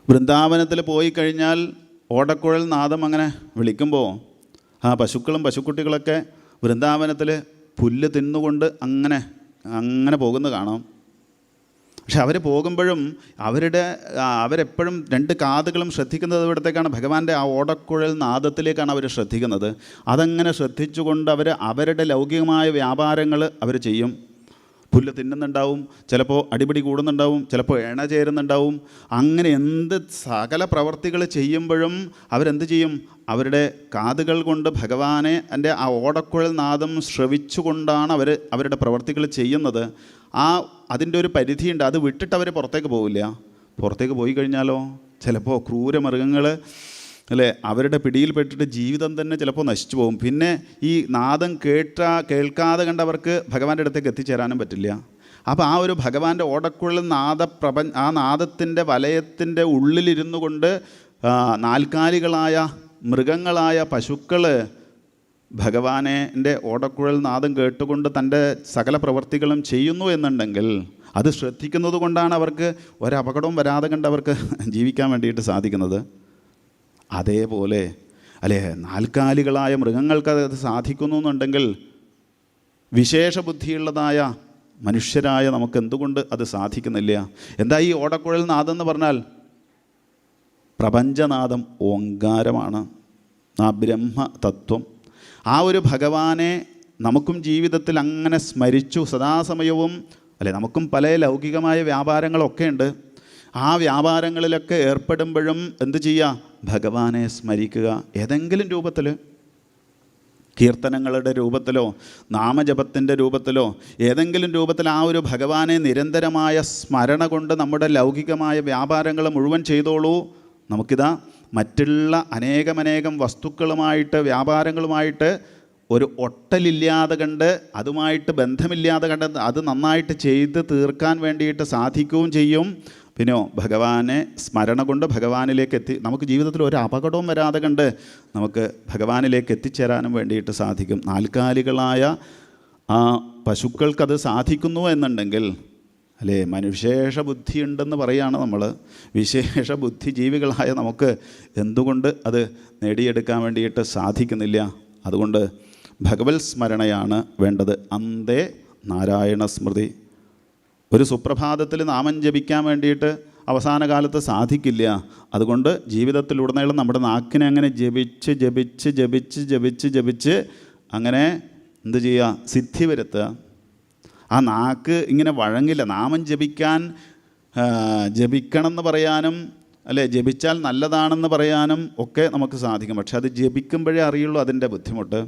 വൃന്ദാവനത്തിൽ പോയി കഴിഞ്ഞാൽ ഓടക്കുഴൽ നാദം അങ്ങനെ വിളിക്കുമ്പോൾ പശുക്കളും പശുക്കുട്ടികളൊക്കെ വൃന്ദാവനത്തിൽ പുല്ല് തിന്നുകൊണ്ട് അങ്ങനെ പോകുന്നത് കാണാം. പക്ഷെ അവർ പോകുമ്പോഴും അവരെപ്പോഴും 2 കാതുകളും ശ്രദ്ധിക്കുന്നത് ഇവിടത്തേക്കാണ്. ഭഗവാന്റെ ആ ഓടക്കുഴൽ നാദത്തിലേക്കാണ് അവർ ശ്രദ്ധിക്കുന്നത്. അതങ്ങനെ ശ്രദ്ധിച്ചുകൊണ്ട് അവരുടെ ലൗകികമായ വ്യാപാരങ്ങൾ അവർ ചെയ്യും. പുല്ല് തിന്നുന്നുണ്ടാവും, ചിലപ്പോൾ അടിപിടി കൂടുന്നുണ്ടാവും, ചിലപ്പോൾ എണ ചേരുന്നുണ്ടാവും. അങ്ങനെ എന്ത് സകല പ്രവർത്തികൾ ചെയ്യുമ്പോഴും അവരെന്ത് ചെയ്യും? അവരുടെ കാതുകൾ കൊണ്ട് ഭഗവാനെ എൻ്റെ ആ ഓടക്കുഴൽ നാദം ശ്രവിച്ചുകൊണ്ടാണ് അവരുടെ പ്രവർത്തികൾ ചെയ്യുന്നത്. അതിൻ്റെ ഒരു പരിധിയുണ്ട്. അത് വിട്ടിട്ട് അവർ പുറത്തേക്ക് പോവില്ല. പുറത്തേക്ക് പോയി കഴിഞ്ഞാലോ ചിലപ്പോൾ ക്രൂരമൃഗങ്ങൾ അല്ലേ അവരുടെ പിടിയിൽപ്പെട്ടിട്ട് ജീവിതം തന്നെ ചിലപ്പോൾ നശിച്ചു പോകും. പിന്നെ ഈ നാദം കേൾക്കാതെ കണ്ടവർക്ക് ഭഗവാന്റെ അടുത്തേക്ക് എത്തിച്ചേരാനും പറ്റില്ല. അപ്പോൾ ആ ഒരു ഭഗവാന്റെ ഓടക്കുഴൽ ആ നാദത്തിൻ്റെ വലയത്തിൻ്റെ ഉള്ളിലിരുന്നു കൊണ്ട് നാൽക്കാലികളായ മൃഗങ്ങളായ പശുക്കൾ ഭഗവാന്റെ ഓടക്കുഴൽ നാദം കേട്ടുകൊണ്ട് തൻ്റെ സകല പ്രവൃത്തികളും ചെയ്യുന്നു എന്നുണ്ടെങ്കിൽ അത് ശ്രദ്ധിക്കുന്നത് കൊണ്ടാണ് അവർക്ക് ഒരപകടവും വരാതെ കണ്ടവർക്ക് ജീവിക്കാൻ വേണ്ടിയിട്ട് സാധിക്കുന്നത്. അതേപോലെ അല്ലേ നാൽക്കാലികളായ മൃഗങ്ങൾക്ക് അത് സാധിക്കുന്നു എന്നുണ്ടെങ്കിൽ വിശേഷ ബുദ്ധിയുള്ളതായ മനുഷ്യരായ നമുക്ക് എന്തുകൊണ്ട് അത് സാധിക്കുന്നില്ല? എന്താ ഈ ഓടക്കുഴൽ നാദം എന്ന് പറഞ്ഞാൽ? പ്രപഞ്ചനാദം ഓങ്കാരമാണ്, ആ ബ്രഹ്മതത്വം. ആ ഒരു ഭഗവാനെ നമുക്കും ജീവിതത്തിൽ അങ്ങനെ സ്മരിച്ചു സദാസമയവും അല്ലേ. നമുക്കും പല ലൗകികമായ വ്യാപാരങ്ങളൊക്കെ ഉണ്ട്. ആ വ്യാപാരങ്ങളിലൊക്കെ ഏർപ്പെടുമ്പോഴും എന്ത് ചെയ്യുക? ഭഗവാനെ സ്മരിക്കുക. ഏതെങ്കിലും രൂപത്തിൽ, കീർത്തനങ്ങളുടെ രൂപത്തിലോ നാമജപത്തിൻ്റെ രൂപത്തിലോ ഏതെങ്കിലും രൂപത്തിൽ ആ ഒരു ഭഗവാനെ നിരന്തരമായ സ്മരണ കൊണ്ട് നമ്മുടെ ലൗകികമായ വ്യാപാരങ്ങൾ മുഴുവൻ ചെയ്തോളൂ. നമുക്കിതാ മറ്റുള്ള അനേകമനേകം വസ്തുക്കളുമായിട്ട് വ്യാപാരങ്ങളുമായിട്ട് ഒരു ഒട്ടലില്ലാതെ കണ്ട്, അതുമായിട്ട് ബന്ധമില്ലാതെ കണ്ട് അത് നന്നായിട്ട് ചെയ്ത് തീർക്കാൻ വേണ്ടിയിട്ട് സാധിക്കുകയും ചെയ്യും. പിന്നെയോ ഭഗവാനെ സ്മരണ കൊണ്ട് ഭഗവാനിലേക്ക് നമുക്ക് ജീവിതത്തിൽ ഒരു അപകടവും വരാതെ കണ്ട് നമുക്ക് ഭഗവാനിലേക്ക് എത്തിച്ചേരാനും വേണ്ടിയിട്ട് സാധിക്കും. നാൽക്കാലികളായ ആ പശുക്കൾക്കത് സാധിക്കുന്നു എന്നുണ്ടെങ്കിൽ അല്ലേ, വിശേഷ ബുദ്ധിയുണ്ടെന്ന് പറയുകയാണ് നമ്മൾ. വിശേഷ ബുദ്ധിജീവികളായ നമുക്ക് എന്തുകൊണ്ട് അത് നേടിയെടുക്കാൻ വേണ്ടിയിട്ട് സാധിക്കുന്നില്ല? അതുകൊണ്ട് ഭഗവത് സ്മരണയാണ് വേണ്ടത്. അന്തേ നാരായണ സ്മൃതി. ഒരു സുപ്രഭാതത്തിൽ നാമം ജപിക്കാൻ വേണ്ടിയിട്ട് അവസാന കാലത്ത് സാധിക്കില്ല. അതുകൊണ്ട് ജീവിതത്തിലുടനീളം നമ്മുടെ നാക്കിനെ അങ്ങനെ ജപിച്ച് ജപിച്ച് ജപിച്ച് ജപിച്ച് ജപിച്ച് അങ്ങനെ എന്ത് ചെയ്യുക? സിദ്ധി വരുത്തുക. ആ നാക്ക് ഇങ്ങനെ വഴങ്ങില്ല. നാമം ജപിക്കണം എന്ന് പറയാനും അല്ലേ, ജപിച്ചാൽ നല്ലതാണെന്ന് പറയാനും ഒക്കെ നമുക്ക് സാധിക്കും. പക്ഷെ അത് ജപിക്കുമ്പോഴേ അറിയുള്ളൂ അതിൻ്റെ ബുദ്ധിമുട്ട്.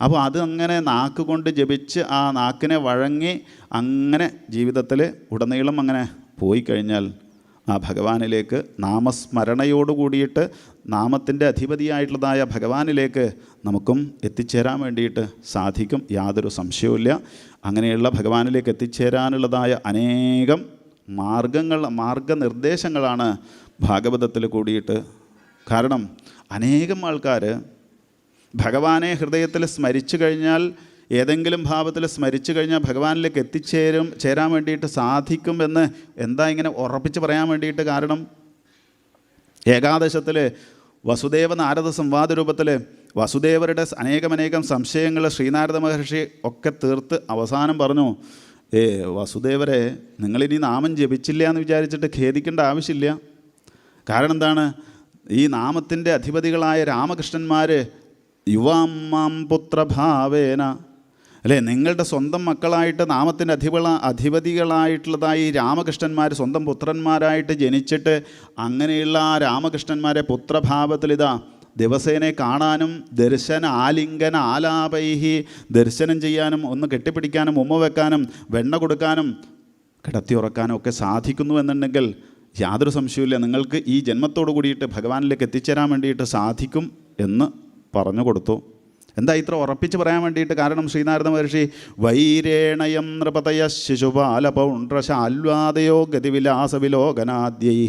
അപ്പോൾ അത് അങ്ങനെ നാക്ക് കൊണ്ട് ജപിച്ച് ആ നാക്കിനെ വഴങ്ങി അങ്ങനെ ജീവിതത്തിൽ ഉടനീളം അങ്ങനെ പോയി കഴിഞ്ഞാൽ ആ ഭഗവാനിലേക്ക് നാമസ്മരണയോട് കൂടിയിട്ട് നാമത്തിൻ്റെ അധിപതിയായിട്ടുള്ളതായ ഭഗവാനിലേക്ക് നമുക്കും എത്തിച്ചേരാൻ വേണ്ടിയിട്ട് സാധിക്കും. യാതൊരു സംശയവുമില്ല. അങ്ങനെയുള്ള ഭഗവാനിലേക്ക് എത്തിച്ചേരാനുള്ളതായ അനേകം മാർഗനിർദ്ദേശങ്ങളാണ് ഭാഗവതത്തിൽ കൂടിയിട്ട്. കാരണം അനേകം ആൾക്കാർ ഭഗവാനെ ഹൃദയത്തിൽ സ്മരിച്ചു കഴിഞ്ഞാൽ, ഏതെങ്കിലും ഭാവത്തിൽ സ്മരിച്ചു കഴിഞ്ഞാൽ ഭഗവാനിലേക്ക് ചേരാൻ വേണ്ടിയിട്ട് സാധിക്കും എന്ന് എന്താ ഇങ്ങനെ ഉറപ്പിച്ച് പറയാൻ വേണ്ടിയിട്ട് കാരണം? ഏകാദശത്തിൽ വസുദേവ നാരദ സംവാദ രൂപത്തിൽ വസുദേവരുടെ അനേകമനേകം സംശയങ്ങൾ ശ്രീനാരദ മഹർഷി ഒക്കെ തീർത്ത് അവസാനം പറഞ്ഞു, വസുദേവരെ, നിങ്ങളിനി നാമം ജപിച്ചില്ല എന്ന് വിചാരിച്ചിട്ട് ഖേദിക്കേണ്ട ആവശ്യമില്ല. കാരണം എന്താണ്? ഈ നാമത്തിൻ്റെ അധിപതികളായ രാമകൃഷ്ണന്മാർ യുവാം പുത്രഭാവേന അല്ലേ, നിങ്ങളുടെ സ്വന്തം മക്കളായിട്ട് നാമത്തിൻ്റെ അധിപതികളായിട്ടുള്ളതായി രാമകൃഷ്ണന്മാർ സ്വന്തം പുത്രന്മാരായിട്ട് ജനിച്ചിട്ട് അങ്ങനെയുള്ള ആ രാമകൃഷ്ണന്മാരെ പുത്രഭാവത്തിലിതാ ദിവസേനെ കാണാനും ആലിംഗന ആലാപൈഹി ദർശനം ചെയ്യാനും ഒന്ന് കെട്ടിപ്പിടിക്കാനും ഉമ്മ വെക്കാനും വെണ്ണ കൊടുക്കാനും കിടത്തി ഉറക്കാനും ഒക്കെ സാധിക്കുന്നു എന്നുണ്ടെങ്കിൽ യാതൊരു സംശയമില്ല, നിങ്ങൾക്ക് ഈ ജന്മത്തോടു കൂടിയിട്ട് ഭഗവാനിലേക്ക് എത്തിച്ചേരാൻ വേണ്ടിയിട്ട് സാധിക്കും എന്ന് പറഞ്ഞു കൊടുത്തു. എന്താ ഇത്ര ഉറപ്പിച്ച് പറയാൻ വേണ്ടിയിട്ട് കാരണം? ശ്രീനാരദ മഹർഷി വൈരേണയം നൃപതയ ശിശുപാലപൗണ്ഡ്രശാൽവാദയോ ഗതിവിലാസവിലോകനാദ്യൈ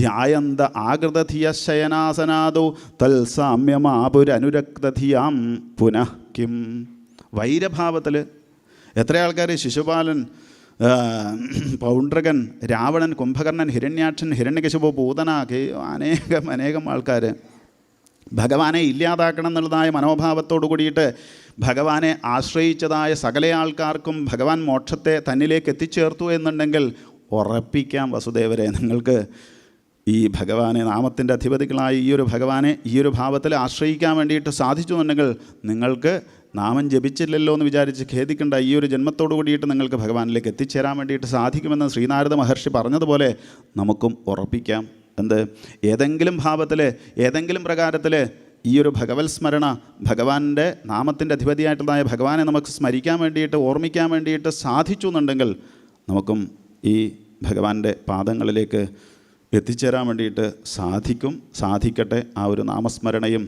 ധ്യായന്ത ആകൃതധിയ ശയനാസനാദോ തൽസാമ്യമാപുരനുരക്തധിയാം പുനഃ കിം. വൈരഭാവത്തിൽ എത്ര ആൾക്കാർ ശിശുപാലൻ, പൗണ്ഡ്രകൻ, രാവണൻ, കുംഭകർണൻ, ഹിരണ്യാക്ഷൻ, ഹിരണ്യകശിപു, പൂതന, അനേകം ആൾക്കാർ ഭഗവാനെ ഇല്ലാതാക്കണം എന്നുള്ളതായ മനോഭാവത്തോടു കൂടിയിട്ട് ഭഗവാനെ ആശ്രയിച്ചതായ സകല ആൾക്കാർക്കും ഭഗവാൻ മോക്ഷത്തെ തന്നിലേക്ക് എത്തിച്ചേർത്തു എന്നുണ്ടെങ്കിൽ ഉറപ്പിക്കാം വസുദേവരെ, നിങ്ങൾക്ക് ഈ ഭഗവാനെ നാമത്തിൻ്റെ അധിപതികളായ ഈ ഒരു ഭഗവാനെ ഈ ഒരു ഭാവത്തിൽ ആശ്രയിക്കാൻ വേണ്ടിയിട്ട് സാധിച്ചു എന്നുണ്ടെങ്കിൽ നിങ്ങൾക്ക് നാമം ജപിച്ചില്ലല്ലോ എന്ന് വിചാരിച്ച് ഖേദിക്കേണ്ട. ഈ ഒരു ജന്മത്തോടു കൂടിയിട്ട് നിങ്ങൾക്ക് ഭഗവാനിലേക്ക് എത്തിച്ചേരാൻ വേണ്ടിയിട്ട് സാധിക്കുമെന്ന് ശ്രീനാരദ മഹർഷി പറഞ്ഞതുപോലെ നമുക്കും ഉറപ്പിക്കാം. എന്ത്? ഏതെങ്കിലും ഭാവത്തിൽ, ഏതെങ്കിലും പ്രകാരത്തിൽ ഈ ഒരു ഭഗവത് സ്മരണ, ഭഗവാന്റെ നാമത്തിൻ്റെ അധിപതിയായിട്ടുള്ളതായ ഭഗവാനെ നമുക്ക് സ്മരിക്കാൻ വേണ്ടിയിട്ട്, ഓർമ്മിക്കാൻ വേണ്ടിയിട്ട് സാധിച്ചു എന്നുണ്ടെങ്കിൽ നമുക്കും ഈ ഭഗവാന്റെ പാദങ്ങളിലേക്ക് എത്തിച്ചേരാൻ വേണ്ടിയിട്ട് സാധിക്കട്ടെ. ആ ഒരു നാമസ്മരണയും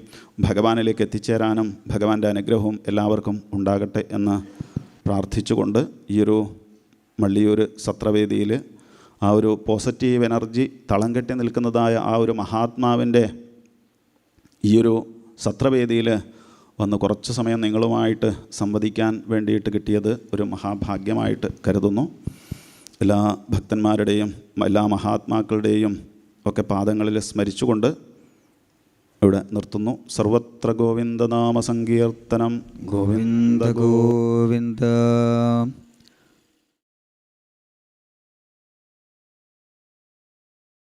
ഭഗവാനിലേക്ക് എത്തിച്ചേരാനും ഭഗവാന്റെ അനുഗ്രഹവും എല്ലാവർക്കും ഉണ്ടാകട്ടെ എന്ന് പ്രാർത്ഥിച്ചുകൊണ്ട് ഈ ഒരു മള്ളിയൂർ സത്രവേദിയിൽ ആ ഒരു പോസിറ്റീവ് എനർജി തളം കെട്ടി നിൽക്കുന്നതായ ആ ഒരു മഹാത്മാവിൻ്റെ ഈ ഒരു സത്രവേദിയിൽ വന്ന് കുറച്ച് സമയം നിങ്ങളുമായിട്ട് സംവദിക്കാൻ വേണ്ടിയിട്ട് കിട്ടിയത് ഒരു മഹാഭാഗ്യമായിട്ട് കരുതുന്നു. എല്ലാ ഭക്തന്മാരുടെയും എല്ലാ മഹാത്മാക്കളുടെയും ഒക്കെ പാദങ്ങളിൽ സ്മരിച്ചുകൊണ്ട് ഇവിടെ നിർത്തുന്നു. സർവത്ര ഗോവിന്ദനാമ സങ്കീർത്തനം. ഗോവിന്ദ ഗോവിന്ദ.